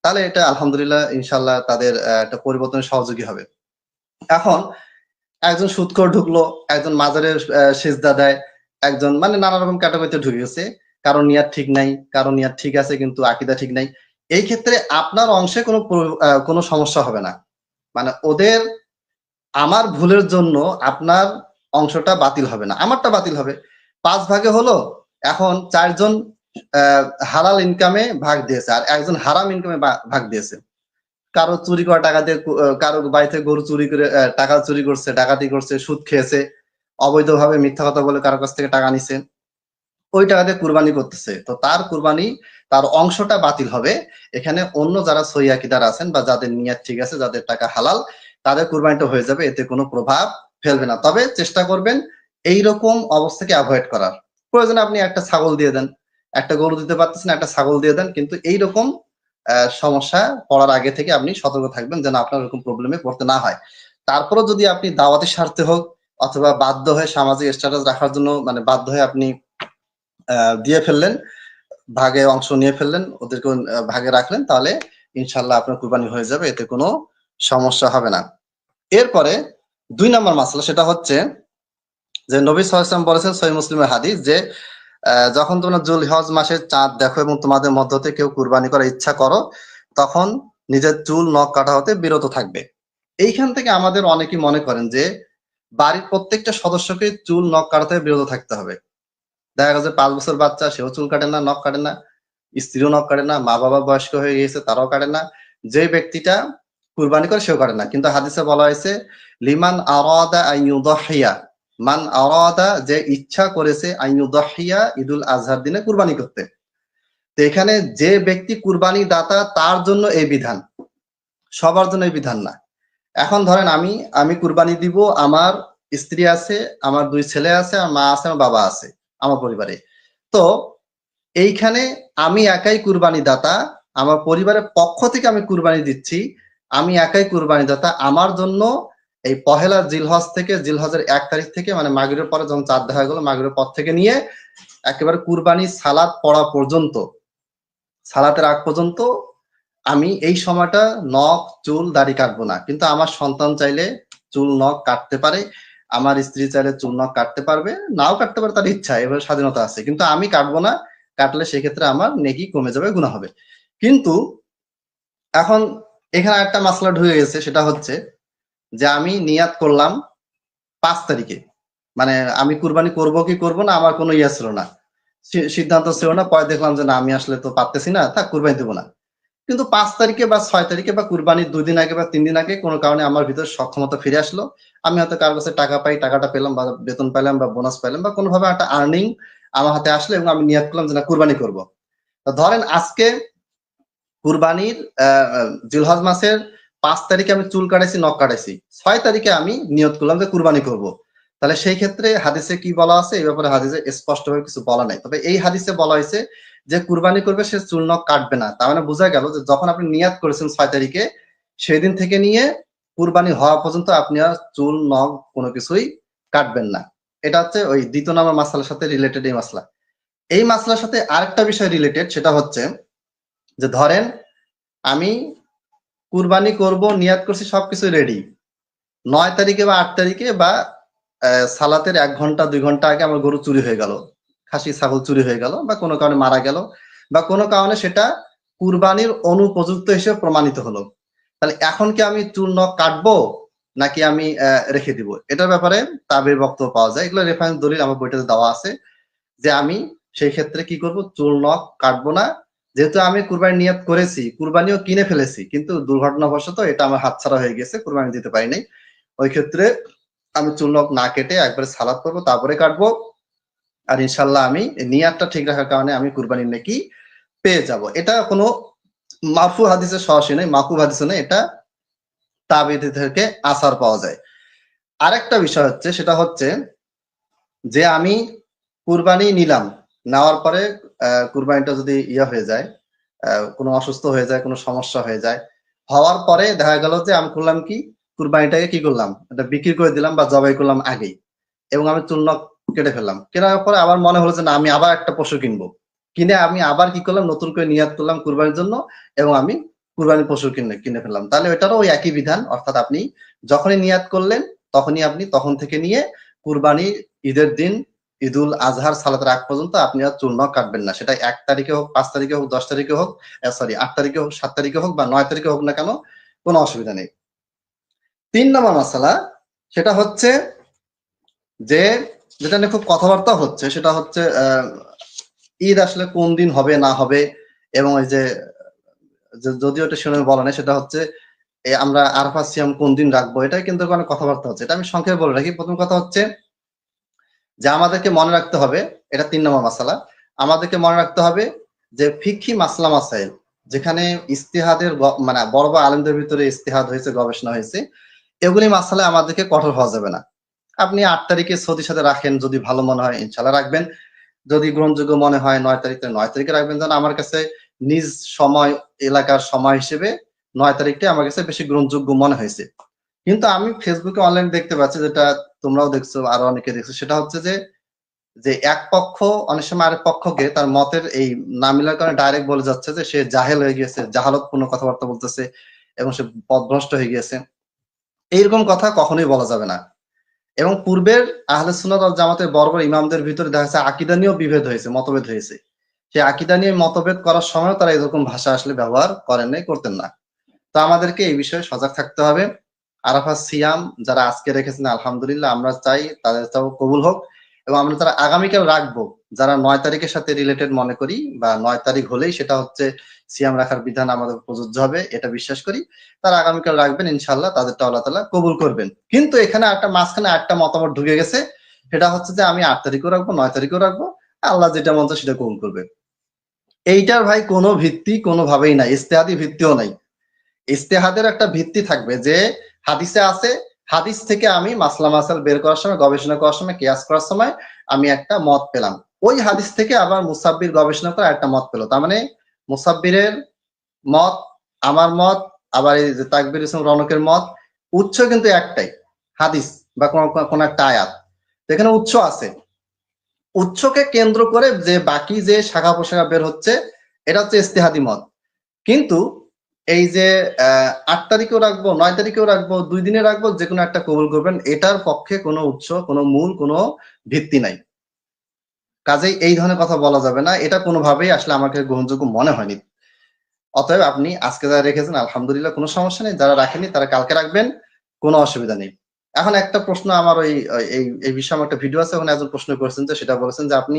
তাহলে এটা আলহামদুলিল্লাহ ইনশাল্লাহ তাদের একটা পরিবর্তনের সহযোগী হবে। এখন একজন সুদখোর ঢুকলো, একজন মাজারের সিজদা দেয়, একজন মানে নানা রকম ক্যাটাগরিতে ঢুকেছে, কারো নিয়াত ঠিক নাই, কারো নিয়াত ঠিক আছে কিন্তু আকীদা ঠিক নাই। এই ক্ষেত্রে আপনার অংশে কোনো সমস্যা হবে না, মানে ওদের আমার ভুলের জন্য আপনার অংশটা বাতিল হবে না, আমারটা বাতিল হবে। 5 ভাগে হলো, এখন 4 জন হালাল ইনকামে ভাগ দিয়েছে আর একজন হারাম ইনকামে ভাগ দিয়েছে। কারো চুরি করা টাকা দিয়ে কারো বাড়িতে গরু চুরি করে টাকা চুরি করছে, ডাকাতি করছে, সুদ খেয়েছে, অবৈধভাবে মিথ্যা কথা বলে কারো কাছ থেকে টাকা নিছে, ওই টাকা দিয়ে কুরবানি করতেছে, তো তার কুরবানি তার অংশটা বাতিল হবে। এখানে অন্য যারা সহি আকীদার আছেন বা যাদের নিয়াত ঠিক আছে, যাদের টাকা হালাল, তাদের কুরবানিটা হয়ে যাবে, এতে কোনো প্রভাব ফেলবে না। তবে চেষ্টা করবেন এইরকম অবস্থাকে অ্যাভয়েড করার। প্রয়োজনে আপনি একটা ছাগল দিয়ে দেন, একটা গরু দিতে পারতেছেন, একটা ছাগল দিয়ে দেন, কিন্তু এইরকম সমস্যা পড়ার আগে থেকে আপনি সতর্ক থাকবেন যেন আপনার এরকম প্রবলেমে পড়তে না হয়। তারপরও যদি আপনি দাওয়াতের স্বার্থে হোক অথবা বাধ্য হয়ে সামাজিক স্ট্যাটাস রাখার জন্য, মানে বাধ্য হয়ে আপনি দিয়ে ফেললেন, ভাগে অংশ নিয়ে ফেললেন, ওদেরকে ভাগে রাখলেন, তাহলে ইনশাল্লাহ আপনার কুরবানি হয়ে যাবে, এতে কোনো সমস্যা হবে না। এরপরে 2 নম্বর মাসলা, সেটা হচ্ছে যে নবী সাল্লাল্লাহু আলাইহি ওয়াসাল্লাম বলেছেন সহিহ মুসলিমের হাদিস যে যখন তোমরা যুলহজ মাসের চাঁদ দেখো এবং তোমাদের মধ্য থেকে কেউ কুরবানি করার ইচ্ছা করো, তখন নিজের চুল নখ কাটা হতে বিরত থাকবে। এইখান থেকে আমাদের অনেকেই মনে করেন যে বাড়ির প্রত্যেকটা সদস্যকে চুল নখ কাটাতে বিরত থাকতে হবে। দেখা গেছে 5 বছর বাচ্চা, সেও চুল কাটে না, নখ কাটে না, স্ত্রীও নখ কাটে না, মা বাবা বয়স্ক হয়ে গেছে তারাও কাটে না, যে ব্যক্তিটা কুরবানি করে সেও কাটে না। কিন্তু হাদিসে বলা হয়েছে লিমান আরাদা আইয়ুদহিয়া, মান আরাদা, যে ইচ্ছা করেছে আইয়ুদহিয়া ঈদুল আজহার দিনে কুরবানি করতে। তো এখানে যে ব্যক্তি কুরবানি দাতা তার জন্য এই বিধান, সবার জন্য এই বিধান না। এখন ধরেন আমি কুরবানি দিব, আমার স্ত্রী আছে, আমার 2 ছেলে আছে, আমার মা আছে, আমার বাবা আছে আমার পরিবারে। তো এইখানে আমি একাই কুরবানি দাতা, আমার পরিবারের পক্ষ থেকে আমি কুরবানি দিচ্ছি, আমি একাই কুরবানি দাতা। আমার জন্য এই পহেলা জিলহজ থেকে, জিলহজের 1 তারিখ থেকে, মানে মাগরিবের পরে যখন চাঁদ দেখা গেল, মাগরিবের পর থেকে নিয়ে একেবারে কুরবানি সালাত পড়া পর্যন্ত, সালাতের আগ পর্যন্ত আমি এই সময়টা নখ চুল দাড়ি কাটবো না। কিন্তু আমার সন্তান চাইলে চুল নখ কাটতে পারে, আমার স্ত্রী চাইলে চুল নখ কাটতে পারবে, নাও কাটতে পারে, তার ইচ্ছা, এবার স্বাধীনতা আছে, কিন্তু আমি কাটবো না। কাটলে সেক্ষেত্রে আমার নেকি কমে যাবে, গুনাহ হবে। কিন্তু এখন এখানে একটা মাসলা ঢুকে গেছে, সেটা হচ্ছে যে আমি নিয়াত করলাম 5 তারিখে, মানে আমি কুরবানি করব কি করব না আমার কোনো ইয়া ছিল না, সিদ্ধান্ত ছিল না। পরে দেখলাম যে না, আমি আসলে তো পারতেছি না, থাক কুরবানি দেবো না। কিন্তু 5 তারিখে বা 6 তারিখে বা কুরবানির 2 দিন আগে বা 3 দিন আগে কোনো কারণে আমার ভিতরে সক্ষমতা ফিরে আসলো, আমি হয়তো কারোর কাছে টাকা পাই, টাকাটা পেলাম, বা বেতন পেলাম বা বোনাস পেলাম, বা কোনোভাবে একটা আর্নিং আমার হাতে আসলো এবং আমি নিয়াত করলাম যে না কুরবানি করব। তো ধরেন আজকে কুরবানির জিলহজ মাসের 5 তারিখে আমি চুল কাটাইছি, নখ কাটাইছি, 6 তারিখে আমি নিয়ত করলাম যে কুরবানি করব। তাহলে সেই ক্ষেত্রে হাদিসে কি বলা আছে এই ব্যাপারে? হাদিসে স্পষ্টভাবে কিছু বলা নাই, তবে এই হাদিসে বলা হয়েছে যে কুরবানি করবে সে চুল নখ কাটবে না। তার মানে বোঝা গেল যে যখন আপনি নিয়াত করেছেন 6 তারিখে, সেই দিন থেকে নিয়ে কুরবানি হওয়া পর্যন্ত আপনি আর চুল নখ কোনো কিছুই কাটবেন না। এটা হচ্ছে ওই 2 নম্বর মাসলার সাথে রিলেটেড এই মাসলা। এই মাসলার সাথে আরেকটা বিষয় রিলেটেড, সেটা হচ্ছে যে ধরেন আমি কুরবানি করব, নিয়াত করছি, সবকিছু রেডি, 9 তারিখে বা 8 তারিখে বা সালাতের 1 ঘন্টা 2 ঘন্টা আগে আমার গরু চুরি হয়ে গেল, খাসি ছাগল চুরি হয়ে গেল, বা কোনো কারণে মারা গেল, বা কোনো কারণে সেটা কুরবানির অনুপযুক্ত হিসেবে প্রমাণিত হলো। তাহলে এখন কি আমি চুল নখ কাটবো নাকি আমি রেখে দিব? এটার ব্যাপারে তাবির বক্তব্য পাওয়া যায়, এগুলো রেফারেন্স দলিল আমার বইটাতে দেওয়া আছে, যে আমি সেই ক্ষেত্রে কি করব, চুল নখ কাটবো না। যেহেতু আমি কুরবানি নিয়ত করেছি, কুরবানিও কিনে ফেলেছি, কিন্তু দুর্ঘটনাবশত এটা আমার হাতছাড়া হয়ে গেছে, কুরবানি দিতে পারি নাই, ওই ক্ষেত্রে আমি চুল নখ না কেটে একবারে সালাত করবো, তারপরে কাটবো। আর ইনশাল্লাহ আমি নিয়াতটা ঠিক রাখার কারণে আমি কুরবানির নেকি পেয়ে যাব। এটা কোনো মারফু হাদিসের সরাসরি নয়, মাকুব হাদিসে নয়, এটা তাবিঈ থেকে আসার পাওয়া যায়। আরেকটা বিষয় হচ্ছে, সেটা হচ্ছে যে আমি কুরবানি নিলাম, নেওয়ার পরে কুরবানিটা যদি ইয়া হয়ে যায়, কোনো অসুস্থ হয়ে যায়, কোনো সমস্যা হয়ে যায়, হওয়ার পরে দেখা গেল যে আমি করলাম কি, কুরবানিটাকে কি করলাম, এটা বিক্রি করে দিলাম বা জবাই করলাম আগেই, এবং আমি চুল নখ কেটে ফেললাম। কেনার পরে আবার মনে হলো যে না, আমি আবার একটা পশু কিনবো, কিনে আমি আবার কি করলাম, নতুন করে নিয়াত করলাম কুরবানির জন্য, এবং আমি কুরবানির পশু কিনে ফেললাম। তাহলে ওইটারও ওই একই বিধান, অর্থাৎ আপনি যখনই নিয়াত করলেন তখনই আপনি তখন থেকে নিয়ে কুরবানি ঈদের দিন ঈদুল আজহার সালাতের আগ পর্যন্ত আপনি আর চূর্ণ কাটবেন না। সেটা 1 তারিখে হোক, 5 তারিখে হোক, 10 তারিখে হোক, সরি 8 তারিখে হোক, 7 তারিখে হোক বা 9 তারিখে হোক না কেন, কোনো অসুবিধা নেই। 3 নম্বর মাসালা সেটা হচ্ছে যে, যেটা নিয়ে খুব কথাবার্তা হচ্ছে, সেটা হচ্ছে ঈদ আসলে কোন দিন হবে না হবে, এবং ওই যে যদিও এটা শুনে বলা নেই, সেটা হচ্ছে আমরা আরাফাত সিয়াম কোন দিন রাখবো, এটাই কিন্তু অনেক কথাবার্তা হচ্ছে। এটা আমি সংক্ষেপে বলে রাখি। প্রথম কথা হচ্ছে যে আমাদেরকে মনে রাখতে হবে, এটা 3 নম্বর মাসালা, আমাদেরকে মনে রাখতে হবে যে ফিকহি মাসলা মাসাইল, যেখানে ইস্তিহাদের মানে বড় বড় আলেমদের ভিতরে ইস্তিহাদ হয়েছে, গবেষণা হয়েছে, এগুলি মাসালায় আমাদেরকে কঠোর হওয়া যাবে না। আপনি 8 তারিখে সৌদির সাথে রাখেন, যদি ভালো মনে হয় ইনশাল্লাহ রাখবেন, যদি গ্রহণযোগ্য মনে হয় 9 তারিখে 9 তারিখে রাখবেন। যেন আমার কাছে নিজ সময় এলাকার সময় হিসেবে 9 তারিখটা আমার কাছে বেশি গ্রহণযোগ্য মনে হয়েছে। কিন্তু আমি ফেসবুকে অনলাইন দেখতে পাচ্ছি, যেটা তোমরাও দেখছো, আরো অনেকে দেখছো, সেটা হচ্ছে যে এক পক্ষ অনেক সময় আরেক পক্ষকে তার মতের এই না মিলার কারণে ডাইরেক্ট বলে যাচ্ছে যে সে জাহেল হয়ে গিয়েছে, জাহালতপূর্ণ কথাবার্তা বলতেছে এবং সে পথভ্রষ্ট হয়ে গিয়েছে। এইরকম কথা কখনোই বলা যাবে না। এবং পূর্বের আহলে সুন্নাত ওয়াল জামাতের বড় বড় ইমামদের ভিতরে দেখা যাচ্ছে আকীদা নিয়েও বিভেদ হয়েছে, মতভেদ হয়েছে। সেই আকীদা নিয়ে মতভেদ করার সময় তারা এরকম ভাষা আসলে ব্যবহার করেন নাই, করতেন না। তো আমাদেরকে এই বিষয়ে সজাগ থাকতে হবে। আরাফাত সিয়াম যারা আজকে রেখেছেন আলহামদুলিল্লাহ, আমরা চাই তাদের তাও কবুল হোক, এবং আমরা যারা আগামীকাল রাখবো, যারা 9 তারিখের সাথে রিলেটেড মনে করি, বা 9 তারিখ হলেই সেটা হচ্ছে সিয়াম রাখার বিধান আমাদের প্রযোজ্য হবে, এটা বিশ্বাস করি, তারা আগামীকাল রাখবেন ইনশাল্লাহ, তাদেরটা আল্লাহ তাআলা কবুল করবেন। কিন্তু এখানে একটা মাঝখানে একটা মতামত ঢুকে গেছে, সেটা হচ্ছে যে আমি 8 তারিখেও রাখবো, 9 তারিখেও রাখবো, আল্লাহ যেটা মন চায় সেটা কবুল করবে। এইটার ভাই কোনো ভিত্তি কোনোভাবেই নাই, ইস্তেহাদি ভিত্তিও নাই। ইস্তেহাদের একটা ভিত্তি থাকবে যে হাদিসে আছে, হাদিস থেকে আমি মাসলা মাসাল বের করার সময়, গবেষণা করার সময়, কিয়াস করার সময় আমি একটা মত পেলাম, ওই হাদিস থেকে আবার মুসাব্বির গবেষণা করে একটা মত পেল। তার মানে মুসাব্বিরের মত, আমার মত, আবার এই যে তাকবীর ইসলাম রনকের মত, উৎস কিন্তু একটাই, হাদিস বা কোন একটা আয়াত। এখানে উৎস আছে, উৎসকে কেন্দ্র করে যে বাকি যে শাখা প্রশাখা বের হচ্ছে, এটা হচ্ছে ইস্তেহাদি মত। কিন্তু এই যে 8 তারিখেও রাখবো, 9 তারিখেও রাখবো, 2 দিনে রাখবো, যে কোনো একটা কবুল করবেন, এটার পক্ষে কোনো উৎস, কোনো মূল, কোনো ভিত্তি নাই। কাজেই এই ধরনের কথা বলা যাবে না, এটা কোনোভাবেই আসলে আমাকে গ্রহণযোগ্য মনে হয়নি। অতএব আপনি আজকে যারা রেখেছেন আলহামদুলিল্লাহ, কোনো সমস্যা নেই, যারা রাখেনি তারা কালকে রাখবেন, কোনো অসুবিধা নেই। এখন একটা প্রশ্ন আমার এই বিষয়ে আমার একটা ভিডিও আছে, ওখানে একজন প্রশ্ন করেছেন, যে সেটা বলেছেন যে আপনি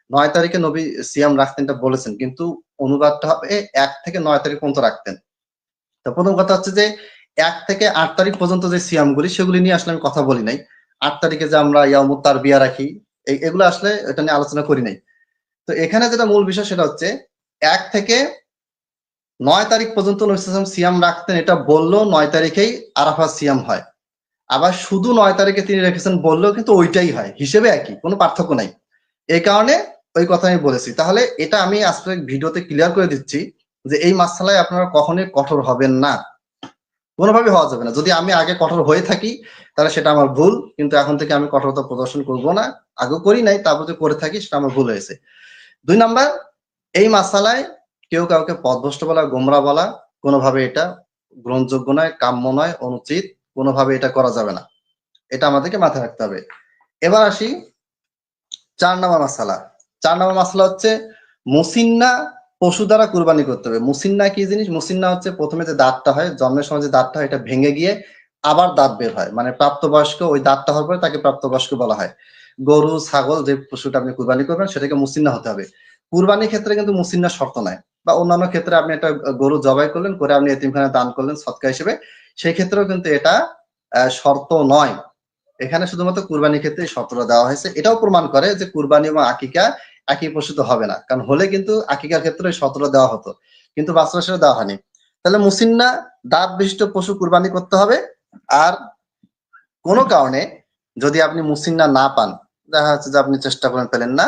9 তারিখে নবী সিয়াম রাখতেনটা বলেছেন, কিন্তু অনুবাদটা হবে 1 থেকে 9 তারিখ পর্যন্ত রাখতেন। তো প্রথম কথা হচ্ছে যে 1 থেকে 8 তারিখ পর্যন্ত যে সিয়ামগুলি, সেগুলি নিয়ে আসলে আমি কথা বলি নাই। 8 তারিখে যে আমরা ইয়ামুত তারবিয়া রাখি, এগুলো আসলে এটা নিয়ে আলোচনা করি নাই। তো এখানে যেটা মূল বিষয় সেটা হচ্ছে 1 থেকে 9 তারিখ পর্যন্ত নবী সাল্লাল্লাহু আলাইহি ওয়াসাল্লাম সিয়াম রাখতেন, এটা বললেও 9 তারিখেই আরাফাত সিয়াম হয়। আবার শুধু 9 তারিখে তিনি রেখেছেন বললেও কিন্তু ওইটাই হয়, হিসেবে একই, কোনো পার্থক্য নাই। এই কারণে ওই কথা আমি বলেছি। তাহলে এটা আমি আজকে ভিডিওতে ক্লিয়ার করে দিচ্ছি যে এই মাসআলায় আপনারা কখনোই কঠোর হবেন না, কোনোভাবে হওয়া যাবে না। যদি আমি আগে কঠোর হয়ে থাকি তাহলে সেটা আমার ভুল, কিন্তু এখন থেকে আমি কঠোরতা প্রদর্শন করব না। আগে করি নাই, তারপর যদি করে থাকি সেটা আমার ভুল হয়েছে। 2 নাম্বার, এই মাসালায় কেউ কাউকে পথভ্রষ্ট বলা, গোমরা বলা, কোনোভাবে এটা গ্রহণযোগ্য নয়, কাম্য নয়, অনুচিত, কোনোভাবে এটা করা যাবে না। এটা আমাদেরকে মাথায় রাখতে হবে। এবার আসি 4 নম্বর মাসালা। 4 নম্বর মাসালা হচ্ছে মুসিন্না পশু দ্বারা কুরবানি করতে হবে। মুসিন্না কি জিনিস? মুসিন্না হচ্ছে প্রথমে যে দাঁতটা হয়, জন্মের সময় যে দাঁতটা হয়, এটা ভেঙে গিয়ে আবার দাঁত বের হয়, মানে প্রাপ্তবয়স্ক, ওই দাঁতটা হওয়ার পরে তাকে প্রাপ্তবয়স্ক বলা হয়। গরু, ছাগল, যে পশুটা আপনি কুরবানি করবেন সেটাকে মুসিন্না হতে হবে। কুরবানির ক্ষেত্রে কিন্তু মুসিন্না শর্ত নাই, বা অন্যান্য ক্ষেত্রে আপনি একটা গরু জবাই করলেন, করে আপনি এতিমখানায় দান করলেন সদকা হিসেবে, সেই ক্ষেত্রেও কিন্তু এটা শর্ত নয়। এখানে শুধুমাত্র কুরবানির ক্ষেত্রে শর্তটা দেওয়া হয়েছে। এটাও প্রমাণ করে যে কুরবানি এবং আকিকা একই পশু তো হবে না, কারণ হলে কিন্তু আকিকার ক্ষেত্রে ওই শর্তটা দেওয়া হতো, কিন্তু বাস্তবে সেটা দেওয়া হয়নি। তাহলে মুসিন্না দাঁত বিশিষ্ট পশু কুরবানি করতে হবে। আর কোনো কারণে যদি আপনি মুসিন্না না পান, দেখা যাচ্ছে যে আপনি চেষ্টা করেন পেলেন না,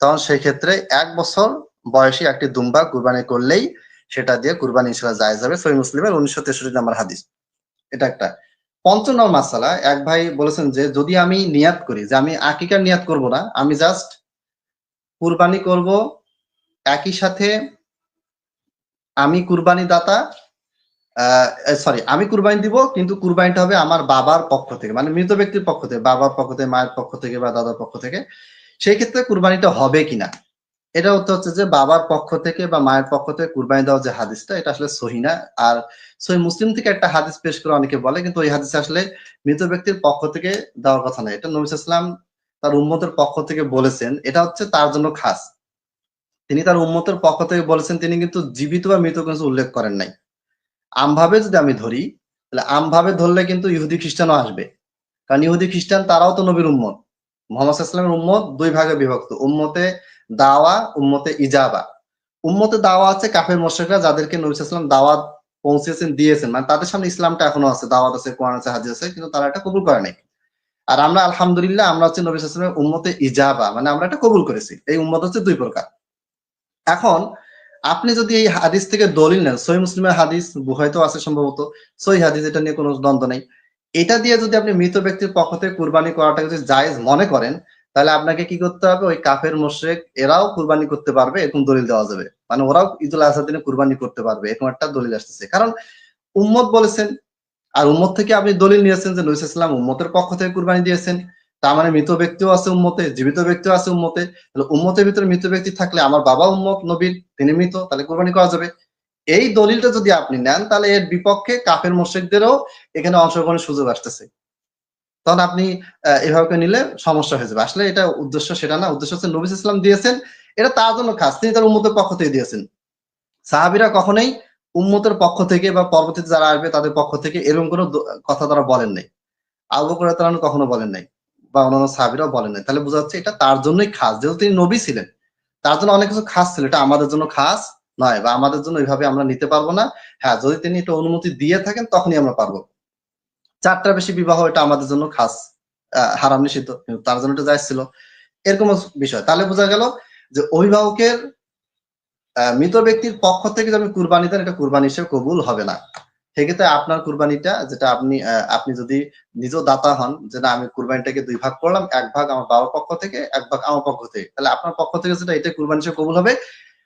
তখন সেই ক্ষেত্রে 1 বছর বয়সী একটি দুম্বা কুরবানি করলেই সেটা দিয়ে কুরবানি ইনশাআল্লাহ জায়েজ হবে। সহিহ মুসলিমের 1963 নম্বর হাদিস। এটা একটা। 5 নম্বর মাসালা, এক ভাই বলেছেন যে যদি আমি নিয়াত করি যে আমি আকিকার নিয়াত করব না, আমি জাস্ট কুরবানি করব, একই সাথে আমি কুরবানি দাতা সরি, আমি কুরবানি দিব, কিন্তু কুরবানিটা হবে আমার বাবার পক্ষ থেকে, মানে মৃত ব্যক্তির পক্ষ থেকে, বাবার পক্ষ থেকে, মায়ের পক্ষ থেকে বা দাদার পক্ষ থেকে। সেই ক্ষেত্রে কুরবানিটা হবে কিনা, এটা হচ্ছে যে বাবার পক্ষ থেকে বা মায়ের পক্ষ থেকে কুরবানি দেওয়ার যে হাদিসটা, এটা আসলে সহি না। আর সহি মুসলিম থেকে একটা হাদিস পেশ করে অনেকে বলে, কিন্তু ওই হাদিস আসলে মৃত ব্যক্তির পক্ষ থেকে দেওয়ার কথা না। এটা নবী সাল্লাল্লাহু আলাইহি ওয়াসাল্লাম তার উম্মতের পক্ষ থেকে বলেছেন, এটা হচ্ছে তার জন্য খাস। তিনি তার উম্মতের পক্ষ থেকে বলেছেন, তিনি কিন্তু জীবিত বা মৃত কিছু উল্লেখ করেন নাই। আমভাবে যদি আমি ধরি, তাহলে আমভাবে ধরলে কিন্তু ইহুদি খ্রিস্টানও আসবে, কারণ ইহুদি খ্রিস্টান তারাও তো নবীর উম্মত। মুহাম্মদ সাল্লাল্লাহু আলাইহি ওয়াসাল্লামের উম্মত দুই ভাগে বিভক্ত, উম্মতে দাওয়া, উম্মতে ইজাবা। উম্মতে দাওয়া আছে কাফের মুশরিকরা, যাদেরকে নবী সাল্লাল্লাহু আলাইহি ওয়াসাল্লাম দাওয়াত পৌঁছেছেন, দিয়েছেন, মানে তাদের সামনে ইসলামটা এখনো আছে, দাওয়াত আছে, কোরআন আছে, হাদিস আছে, কিন্তু তারা এটা কবুল করে নাই। আর আমরা আলহামদুলিল্লাহ, আমরা হচ্ছে নবী সাল্লাল্লাহু আলাইহি ওয়াসাল্লামের উম্মতে ইজাবা, মানে আমরা এটা কবুল করেছি। এই উম্মত হচ্ছে দুই প্রকার। এখন আপনি যদি এই হাদিস থেকে দলিল নেন, সহিহ মুসলিমের হাদিস, বুখারীতেও আছে সম্ভবত, সহিহ হাদিস, এটা নিয়ে কোনো দ্বন্দ্ব নেই। এটা দিয়ে যদি আপনি মৃত ব্যক্তির পক্ষ থেকে কুরবানি করাটা যদি জায়েজ মনে করেন, তাহলে আপনাকে কি করতে হবে, ওই কাফের মুশরিক এরাও কুরবানি করতে পারবে এরকম দলিল দেওয়া যাবে, মানে ওরাও ঈদুল আজহার দিনে কুরবানি করতে পারবে এরকম একটা দলিল আসতেছে। কারণ উম্মত বলেছেন, আর উম্মত থেকে আপনি দলিল নিয়েছেন যে নবী সাল্লাল্লাহু আলাইহি ওয়াসাল্লাম উম্মতের পক্ষ থেকে কুরবানি দিয়েছেন, তার মানে মৃত ব্যক্তিও আছে উম্মতে, জীবিত ব্যক্তিও আছে উম্মতে। তাহলে উম্মতের ভিতরে মৃত ব্যক্তি থাকলে আমার বাবা উম্মত নবীর, তিনি মৃত, তাহলে কুরবানি করা যাবে। এই দলিলটা যদি আপনি নেন, তাহলে এর বিপক্ষে কাফের মুশরিকদেরও এখানে অংশগ্রহণের সুযোগ আসতেছে। তখন আপনি এভাবে নিলে সমস্যা হয়ে যাবে। আসলে এটা উদ্দেশ্য সেটা না, উদ্দেশ্য হচ্ছে নবী সাল্লাল্লাহু আলাইহি ওয়াসাল্লাম দিয়েছেন, এটা তার জন্য খাস, তিনি তার উম্মতের পক্ষ থেকে দিয়েছেন। সাহাবীরা কখনোই উম্মতের পক্ষ থেকে বা পরবর্তীতে যারা আসবে তাদের পক্ষ থেকে এরকম কোনো কথা তারা বলেন নাই। আবু বকর রাদিয়াল্লাহু আনহু কখনো বলেন নাই, বা অন্যান্য সাহাবীরাও বলেন নাই। তাহলে বোঝা যাচ্ছে এটা তার জন্যই খাস, যেহেতু তিনি নবী ছিলেন, তার জন্য অনেক কিছু খাস ছিল, এটা আমাদের জন্য খাস নয়, বা আমাদের জন্য এইভাবে আমরা নিতে পারবো না। হ্যাঁ, যদি তিনি এটা অনুমতি দিয়ে থাকেন তখনই আমরা পারবো। 4টার বেশি বিবাহ, এটা আমাদের জন্য খাস, হারাম নিষিদ্ধ, কিন্তু তার জন্য এটা জায়েজ ছিল, এরকম বিষয়। তাহলে বোঝা গেল যে অভিভাবকের মৃত ব্যক্তির পক্ষ থেকে যদি কুরবানি দেন, এটা কুরবানি হিসেবে কবুল হবে না। সেক্ষেত্রে আপনার কুরবানিটা, যেটা আপনি যদি নিজেও দাতা হন, যে না আমি কুরবানিটাকে 2 ভাগ করলাম, 1 ভাগ আমার বাবার পক্ষ থেকে, 1 ভাগ আমার পক্ষ থেকে, তাহলে আপনার পক্ষ থেকে যেটা, এটা কুরবানি হিসেবে কবুল হবে।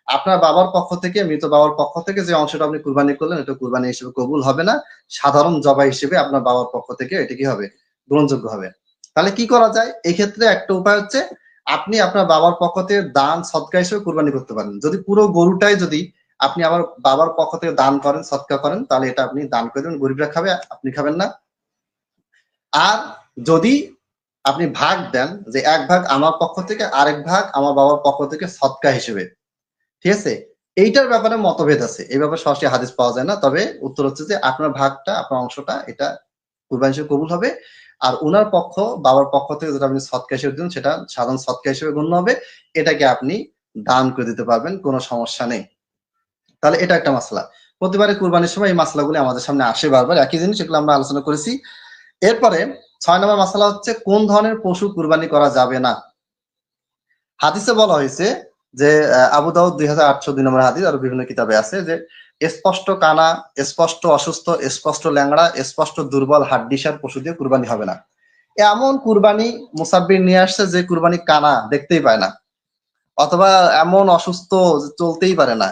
আপনার বাবার পক্ষ থেকে, মৃত বাবার পক্ষ থেকে যে অংশটা আপনি কুরবানি করলেন, এটা কুরবানি হিসেবে কবুল হবে না। সাধারণ জবাই হিসেবে আপনার বাবার পক্ষ থেকে এটা কি হবে, গ্রহণযোগ্য হবে। তাহলে কি করা যায়, এই ক্ষেত্রে একটা উপায় হচ্ছে, আপনি আপনার বাবার পক্ষ থেকে দান সদকা হিসেবে কুরবানি করতে পারেন। যদি পুরো গরুটাই যদি আপনি আমার বাবার পক্ষ থেকে দান করেন, সদকা করেন, তাহলে এটা আপনি দান করে দেবেন, গরিবরা খাবে, আপনি খাবেন না। আর যদি আপনি ভাগ দেন, যে 1 ভাগ আমার পক্ষ থেকে, আরেক ভাগ আমার বাবার পক্ষ থেকে সদকা হিসেবে, ঠিক আছে, এইটার ব্যাপারে মতভেদ আছে, এই ব্যাপারে সরাসরি হাদিস পাওয়া যায় না। তবে উত্তর হচ্ছে যে আপনার ভাগটা, আপনার অংশটা, এটা কুরবানি হিসেবে কবুল হবে। আর উনার পক্ষ, বাবার পক্ষ থেকে যেটা আপনি সদকা হিসেবে দিন, সেটা সাধারণ সদকা হিসেবে গণ্য হবে, এটাকে আপনি দান করে দিতে পারবেন, কোনো সমস্যা নেই। তাহলে এটা একটা মাসলা। প্রতিবারে কুরবানির সময় এই মাসলাগুলি আমাদের সামনে আসে বারবার, একই জিনিস, এগুলো আমরা আলোচনা করেছি। এরপরে 6 নম্বর মাসলা হচ্ছে কোন ধরনের পশু কুরবানি করা যাবে না। হাদিসে বলা হয়েছে যে আবু দাউদ 2802 নম্বর হাদিস, আর বিভিন্ন কিতাবে আছে যে স্পষ্ট কানা, স্পষ্ট অসুস্থ, স্পষ্ট ল্যাংড়া, স্পষ্ট দুর্বল হাড্ডিসার পশু দিয়ে কুরবানি হবে না। এমন কুরবানি মুসাব্বির নিয়ে আসছে যে কুরবানি কানা, দেখতেই পায় না, অথবা এমন অসুস্থ যে চলতেই পারে না,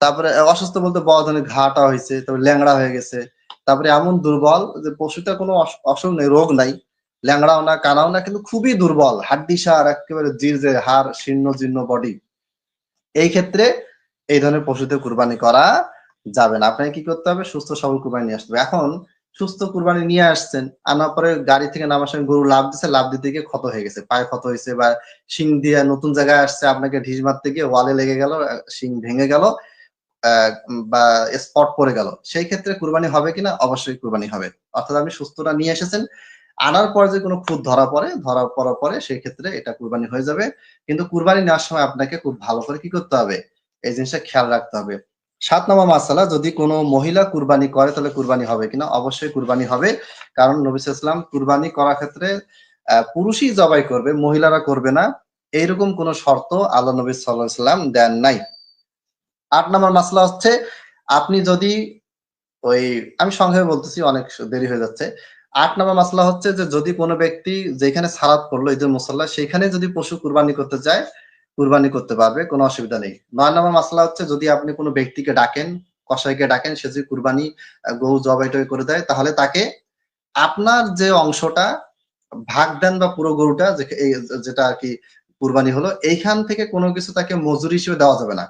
তারপরে অসুস্থ বলতে বড় ধরনের ঘাটা হয়েছে, তারপরে ল্যাংড়া হয়ে গেছে, তারপরে এমন দুর্বল যে পশুটার কোনো অসুখ নেই, রোগ নাই, ল্যাংড়াও না, কানাও না, কিন্তু খুবই দুর্বল, হাড্ডিসার, একেবারে জিরজে হাড়, শীর্ণ জীর্ণ বডি। এই ক্ষেত্রে এই ধরনের পশুতে কুরবানি করা যাবে না। আপনাকে কি করতে হবে, সুস্থ সবল কুরবানি নিয়ে আসতে হবে। এখন সুস্থ কুরবানি নিয়ে আসছেন, আনার পরে গাড়ি থেকে নামার সময় গরু লাফ দিচ্ছে, লাফ দিতে গিয়ে ক্ষত হয়ে গেছে, পায়ে ক্ষত হয়েছে, বা শিং দিয়ে নতুন জায়গায় আসছে, আপনাকে ঢিস মারতে গিয়ে ওয়ালে লেগে গেল, শিং ভেঙে গেল, বা স্পট পড়ে গেল, সেই ক্ষেত্রে কুরবানি হবে কিনা, অবশ্যই কুরবানি হবে। অর্থাৎ আপনি সুস্থটা নিয়ে এসেছেন, আনার পর যে কোনো খুঁত ধরা পড়ার পরে সেই ক্ষেত্রে এটা কুরবানি হয়ে যাবে। কিন্তু কুরবানি নেওয়ার সময় আপনাকে খুব ভালো করে কি করতে হবে, এই জিনিসটা খেয়াল রাখতে হবে। 7 নম্বর মাসালা, যদি কোনো মহিলা কুরবানি করে তাহলে কুরবানি হবে কিনা, অবশ্যই কুরবানি হবে। কারণ নবী সাল্লাল্লাহু আলাইহি ওয়াসাল্লাম কুরবানি করার ক্ষেত্রে পুরুষই জবাই করবে, মহিলারা করবে না, এইরকম কোন শর্ত আল্লাহ নবী সাল্লাল্লাহু আলাইহি ওয়াসাল্লাম দেন নাই। 8 নম্বর মাসলা হচ্ছে, আপনি যদি ওই, আমি সংক্ষেপে বলতেছি, অনেক দেরি হয়ে যাচ্ছে। 8 নম্বর মাসলা হচ্ছে যে যদি কোনো ব্যক্তি যেখানে সালাত পড়লো ঈদের মুসল্লা, সেখানে যদি পশু কুরবানি করতে চায়, কুরবানি করতে পারবে, কোনো অসুবিধা নেই। 9 নম্বর মাসলা হচ্ছে, যদি আপনি কোনো ব্যক্তিকে ডাকেন, কসাইকে ডাকেন, সে যদি কুরবানি গরু জবাই টবাই করে দেয়, তাহলে তাকে আপনার যে অংশটা ভাগ দেন বা পুরো গরুটা যেটা আর কি কুরবানি হলো, এইখান থেকে কোনো কিছু তাকে মজুরি হিসেবে দেওয়া যাবে না।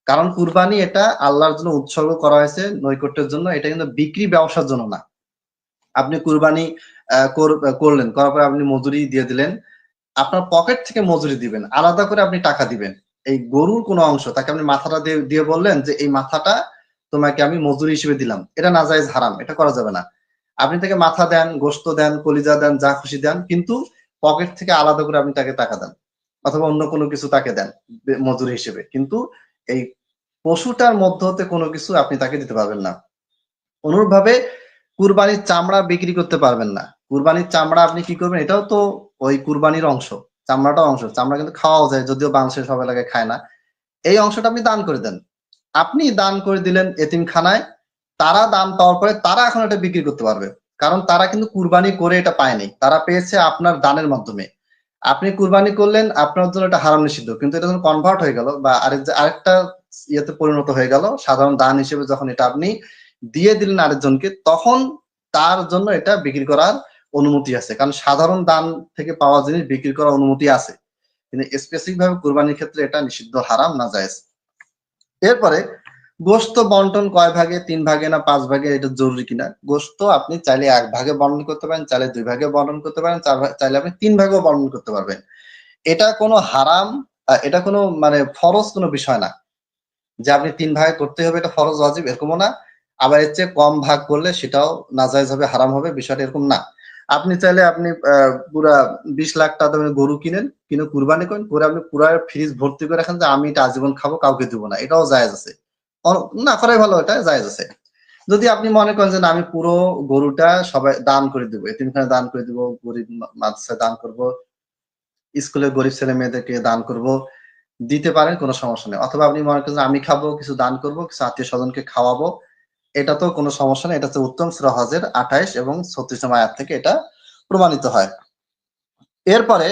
কারণ কুরবানি এটা আল্লাহর জন্য উৎসর্গ করা হয়েছে, নৈকট্যের জন্য। এটা কিন্তু বিক্রি ব্যবসার জন্য না। আপনি কুরবানি করলেন, করার পরে আপনি মজুরি দিয়ে দিলেন, আপনার পকেট থেকে মজুরি দিবেন, আলাদা করে আপনি টাকা দিবেন। এই গরুর কোনো অংশ তাকে আপনি মাথাটা দিয়ে বললেন যে এই মাথাটা তোমাকে আমি মজুরি হিসেবে দিলাম, এটা নাজায়েজ, হারাম, এটা করা যাবে না। আপনি তাকে মাথা দেন, গোশত দেন, কলিজা দেন, যা খুশি দেন, কিন্তু পকেট থেকে আলাদা করে আপনি তাকে টাকা দেন, অথবা অন্য কোনো কিছু তাকে দেন মজুরি হিসেবে, কিন্তু এই পশুটার মধ্য হতে কোনো কিছু আপনি তাকে দিতে পারবেন না। অনুরূপভাবে কুরবানির চামড়া বিক্রি করতে পারবেন না। কুরবানির চামড়া আপনি কি করবেন, এটাও তো ওই কুরবানির অংশ, চামড়াটাও অংশ। চামড়া কিন্তু খাওয়াও যায়, যদিও বাংলাদেশের সব এলাকায় খায় না। এই অংশটা আপনি দান করে দেন। আপনি দান করে দিলেন এতিমখানায়, তারা দান পাওয়ার পরে তারা এখন এটা বিক্রি করতে পারবে, কারণ তারা কিন্তু কুরবানি করে এটা পায়নি, তারা পেয়েছে আপনার দানের মাধ্যমে। আপনি কুরবানি করলেন, আপনার জন্য এটা হারাম নিষিদ্ধ, কিন্তু এটা যখন কনভার্ট হয়ে গেল বা আরেকটা ইয়েতে পরিণত হয়ে গেল, সাধারণ দান হিসেবে যখন এটা আপনি দিয়ে দিলেন আরেকজনকে, তখন তার জন্য এটা বিক্রি করার অনুমতি আছে। কারণ সাধারণ দান থেকে পাওয়া জিনিস বিক্রি করার অনুমতি আছে, কিন্তু স্পেসিফিক ভাবে কুরবানির ক্ষেত্রে এটা নিষিদ্ধ, হারাম, নাজায়েজ। এরপরে গোশত বন্টন কয় ভাগে, 3 ভাগে না 5 ভাগে, এটা জরুরি কিনা? গোশত আপনি চাইলে 1 ভাগে বন্টন করতে পারেন, চাইলে 2 ভাগে বন্টন করতে পারেন, চাইলে আপনি 3 ভাগেও বন্টন করতে পারবেন। এটা কোনো হারাম, এটা কোনো মানে ফরজ কোনো বিষয় না যে আপনি 3 ভাগে করতে হবে, এটা ফরজ ওয়াজিব এরকমও না। আবার এর চেয়ে কম ভাগ করলে সেটাও নাজায়েজ হবে, হারাম হবে, বিষয়টা এরকম না। আপনি চাইলে আপনি পুরা 20 লাখ টাকা দামের গরু কিনে কুরবানি করেন, করে আপনি পুরা ফ্রিজ ভর্তি করে রাখেন যে আমি এটা আজীবন খাবো, কাউকে দিব না, এটাও জায়েজ আছে। না করাই ভালো, এটা জায়েজ আছে। যদি আপনি মনে করেন যে না, আমি পুরো গরুটা সবাই দান করে দিব, এতিমখানায় দান করে দিব, গরিব মাদ্রাসায় দান করব, স্কুলে গরিব ছেলে মেয়েদেরকে দান করব, দিতে পারেন, কোনো সমস্যা নেই। অথবা আপনি মনে করেন আমি খাবো, কিছু দান করব, কিছু আত্মীয় স্বজনকে খাওয়াবো, এটা তো কোনো সমস্যা নেই। এটা হচ্ছে উত্তম সূরা হজের 28 এবং 36 নম্বর আয়াত থেকে এটা প্রমাণিত হয়। এরপরে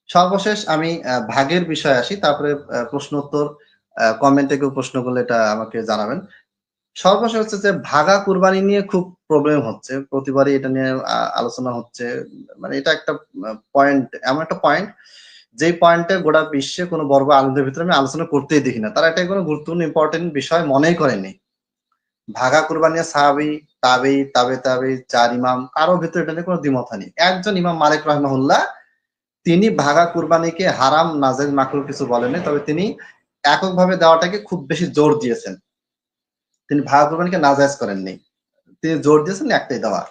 সর্বশেষ আমি ভাগের বিষয়ে আসি, তারপরে প্রশ্ন উত্তর কমেন্টে কেউ প্রশ্ন করলে এটা আমাকে জানাবেন। সর্বশেষ হচ্ছে যে ভাগা কুরবানি নিয়ে খুব প্রবলেম হচ্ছে, প্রতিবারই এটা নিয়ে আলোচনা হচ্ছে। মানে এটা একটা পয়েন্ট, এমন একটা পয়েন্ট যে পয়েন্টে গোটা বিশ্বে কোনো বড় আলেমদের ভিতরে আমি আলোচনা করতেই দেখি না, তারা এটাই কোনো গুরুত্বপূর্ণ ইম্পর্টেন্ট বিষয় মনেই করেনি। ভাগা কুরবানি সাহাবী, তাবে 4 ইমাম কারো ভিতরে এটা নিয়ে কোনো দ্বিমত হয়নি। একজন ইমাম মালিক রাহিমাহুল্লাহ, তিনি ভাগা কুরবানিকে হারাম, নাজায়েজ, মাকরুহ কিছু বলেননি, তবে তিনি এককভাবে দেওয়াটাকে খুব বেশি জোর দিয়েছেন। তিনি ভাগা কুরবানিকে নাজায়েজ করেননি, তিনি জোর দিয়েছেন একটাই দেওয়া।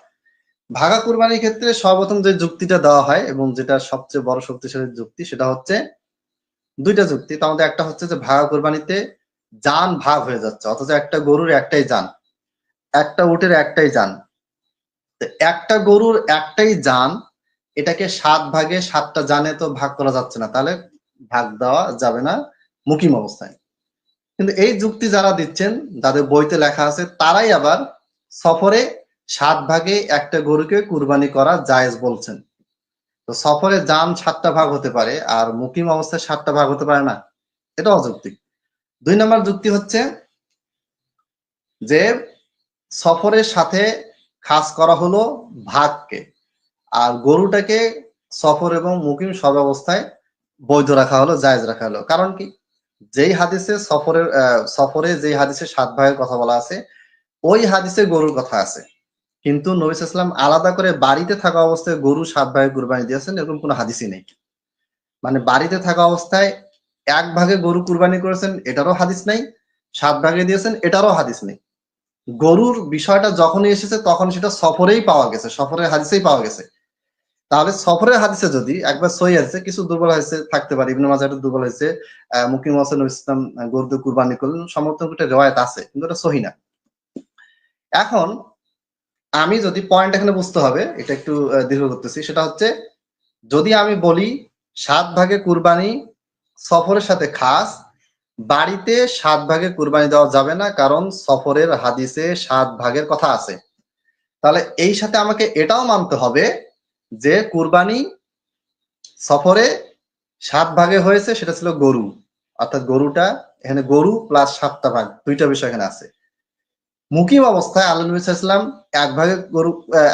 ভাগা কুরবানির ক্ষেত্রে সর্বপ্রথম যে যুক্তিটা দেওয়া হয় এবং যেটা সবচেয়ে বড় শক্তিশালী যুক্তি, সেটা হচ্ছে 2টা যুক্তি। তার মধ্যে একটা হচ্ছে যে ভাগা কুরবানিতে জান ভাগ হয়ে যাচ্ছে, অথচ একটা গরুর একটাই জান, একটা উটের একটাই জান। একটা গরুর একটাই জান, এটাকে 7 ভাগে 7টা জানে তো ভাগ করা যাচ্ছে না, তাহলে ভাগ দেওয়া যাবে না মুকিম অবস্থায়। কিন্তু এই যুক্তি যারা দিচ্ছেন, যাদের বইতে লেখা আছে, তারাই আবার সফরে 7 ভাগে একটা গরুকে কুরবানি করা জায়েজ বলছেন। তো সফরে জান 7টা ভাগ হতে পারে, আর মুকিম অবস্থায় 7টা ভাগ হতে পারে না, এটা অযৌক্তিক। 2 নম্বর যুক্তি হচ্ছে যে সফরের সাথে খাস করা হলো ভাগকে, আর গরুটাকে সফর এবং মুকিম সব অবস্থায় বৈধ রাখা হলো, জায়েজ রাখা হলো। কারণ কি, যেই হাদিসে সফরে যেই হাদিসে 7 ভাগের কথা বলা আছে, ওই হাদিসে গরুর কথা আছে, কিন্তু নবী সাল্লাল্লাহু আলাইহি ওয়াসাল্লাম আলাদা করে বাড়িতে থাকা অবস্থায় গরু 7 ভাগে কুরবানি দিয়েছেন, এরকম কোনো হাদিসই নেই। মানে বাড়িতে থাকা অবস্থায় 1 ভাগে গরু কুরবানি করেছেন, এটারও হাদিস নাই। 7 ভাগে দিয়েছেন, এটারও হাদিস নেই। গরুর বিষয়টা যখনই এসেছে তখন সেটা সফরেই পাওয়া গেছে, সফরের হাদিসেই পাওয়া গেছে। তাহলে সফরের হাদিসে যদি একবার সহি আছে, কিছু দুর্বল হয়েছে থাকতে পারে, ইবনে মাজাহ দুর্বল হয়েছে, মুকিম ওয়াসান ইসলাম গরু কুরবানি করলেন, সমর্থন একটা রিওয়ায়াত আছে, কিন্তু এটা সহি না। এখন আমি যদি পয়েন্ট এখানে বুঝতে হবে, এটা একটু দীর্ঘ করতেছি, সেটা হচ্ছে যদি আমি বলি 7 ভাগে কুরবানি সফরের সাথে খাস, বাড়িতে 7 ভাগে কুরবানি দেওয়া যাবে না, কারণ সফরের হাদিসে 7 ভাগের কথা আছে। তাহলে এই সাথে আমাকে এটাও মানতে হবে যে কুরবানি সফরে 7 ভাগে হয়েছে, সেটা ছিল গরু, অর্থাৎ গরুটা এখানে গরু প্লাস 7টা ভাগ, 2টা বিষয় এখানে আছে। মুকিম অবস্থায় আল্লাহ নবী সাল্লাল্লাহু আলাইহি ওয়াসাল্লাম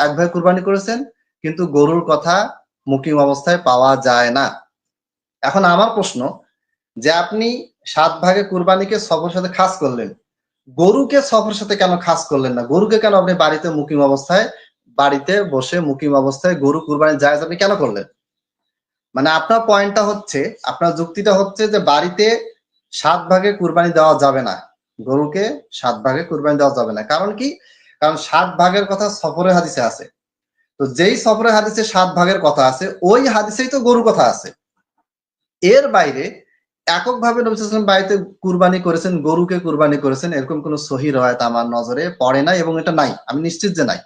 এক ভাগে কুরবানি করেছেন, কিন্তু গরুর কথা মুকিম অবস্থায় পাওয়া যায় না। এখন আমার প্রশ্ন, যে আপনি 7 ভাগে কুরবানিকে সফরের সাথে খাস করলেন, গরুকে সফরের সাথে কেন খাস করলেন না? গরুকে কেন আপনি বাড়িতে মুকিম অবস্থায়, বাড়িতে বসে মুকিম অবস্থায় গরু কুরবানি জায়েজ আপনি কেন করলেন? মানে আপনার পয়েন্টটা হচ্ছে, আপনার যুক্তিটা হচ্ছে যে বাড়িতে 7 ভাগে কুরবানি দেওয়া যাবে না, গরুকে 7 ভাগে কুরবানি দেওয়া যাবে না। কারণ কি? কারণ 7 ভাগের কথা সফরের হাদিসে আছে। তো যেই সফরের হাদিসে 7 ভাগের কথা আছে, ওই হাদিসেই তো গরুর কথা আছে। এর বাইরে এককভাবে নবী সাল্লাল্লাহু আলাইহি ওয়াসাল্লাম বাড়িতে কুরবানি করেছেন, গরুকে কুরবানি করেছেন, এরকম কোন সহিহ রওয়ায়াত আমার নজরে পড়ে নাই, এবং এটা নাই, আমি নিশ্চিত যে নাই।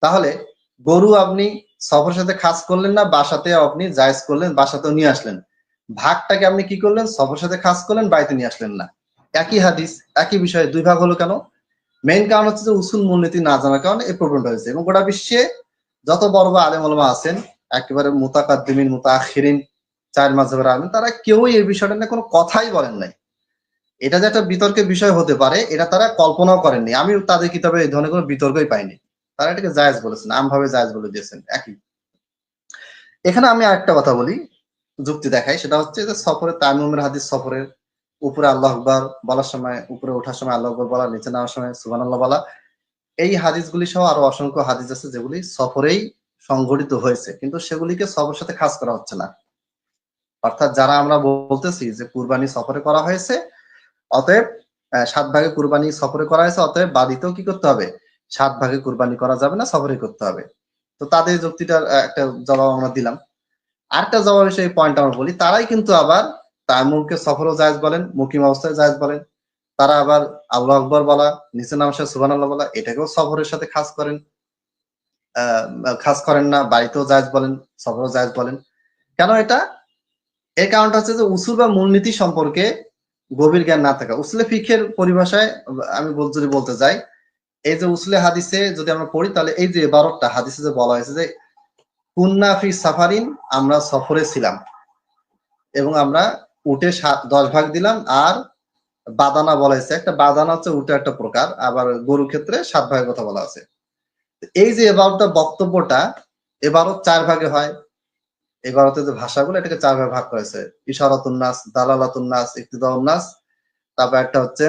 তাহলে গরু আপনি সফরের সাথে খাস করলেন না, বাসাতে আপনি জায়েজ করলেন, বাসাতেও নিয়ে আসলেন। ভাগটাকে আপনি কি করলেন? সফরের সাথে খাস করলেন, বাড়িতে নিয়ে আসলেন না। একই হাদিস, একই বিষয়ে 2 ভাগ হলো কেন? মেইন কারণ হচ্ছে যে উসুল মূলনীতি না জানার কারণে এই প্রবলেমটা হয়েছে। এবং গোটা বিশ্বে যত বড় বড় আলেম ওলামা আছেন, একেবারে মুতাকাদ্দিমিন মুতাআখিরিন, 4 মাযহাবের আলেম, তারা কেউই এই বিষয়টা নিয়ে কোনো কথাই বলেন নাই। এটা যে একটা বিতর্কের বিষয় হতে পারে, এটা তারা কল্পনাও করেননি। আমি তাদের কিতাবে এই ধরনের কোনো বিতর্কই পাইনি। তারা এটাকে জায়েজ বলেছেন, আমভাবে জায়েজ বলে দিয়েছেন। একই। এখানে আমি আরেকটা কথা বলি, যুক্তি দেখাই, সেটা হচ্ছে যে সফরে তায়াম্মুমের হাদিস, সফরের উপরে আল্লাহু আকবার বলার সময়, উপরে ওঠার সময় আল্লাহু আকবার বলা, নিচে নামার সময় সুবহানাল্লাহ বলা, এই হাদিসগুলি সহ আরো অসংখ্য হাদিস আছে যেগুলি সফরেই সংঘটিত হয়েছে, কিন্তু সেগুলিকে সফরের সাথে খাস করা হচ্ছে না। অর্থাৎ যারা আমরা বলতেছি যে কুরবানি সফরে করা হয়েছে, অতএব 7 ভাগে কুরবানি সফরে করা হয়েছে, অতএব বাড়িতেও কি করতে হবে? 7 ভাগে কুরবানি করা যাবে না, সফরে করতে হবে। তো তাদের যুক্তিটার একটা জবাব আমরা দিলাম। আরেকটা জবাব হিসেবে এই পয়েন্ট আমরা বলি, তারাই কিন্তু আবার তায়াম্মুমকে সফরও জায়েজ বলেন, মুকিম অবস্থায় জায়েজ বলেন। তারা আবার আল্লাহু আকবার বলা, নিচে নামার সময় সুবহানাল্লাহ বলা, এটাকেও সফরের সাথে খাস করেন, খাস করেন না, বাড়িতেও জায়েজ বলেন, সফরেও জায়েজ বলেন। কেন এটা? এর কারণটা হচ্ছে যে উসুল বা মূলনীতি সম্পর্কে গভীর জ্ঞান না থাকা। উসুলে ফিকহের পরিভাষায় আমি যদি বলতে যাই, এই যে উসুলে হাদিসে যদি আমরা পড়ি, তাহলে এই যে 12টা হাদিসে যে বলা হয়েছে যে কুন্না ফি সাফারিন, আমরা সফরে ছিলাম, এবং আমরা উটে 10 ভাগ দিলাম, আর বাদানা বলা হয়েছে। একটা বাদানা হচ্ছে উটে একটা প্রকার, আবার গরুর ক্ষেত্রে 7 ভাগের কথা বলা আছে। এই যে 12টা বক্তব্যটা, 12 4 ভাগে হয়। এই ভারতের যে ভাষাগুলো, এটাকে 4 ভাগে ভাগ করেছে: ইশারাতুন নাস, দালালাতুন নাস, ইক্তিদাউন নাস, তারপর একটা হচ্ছে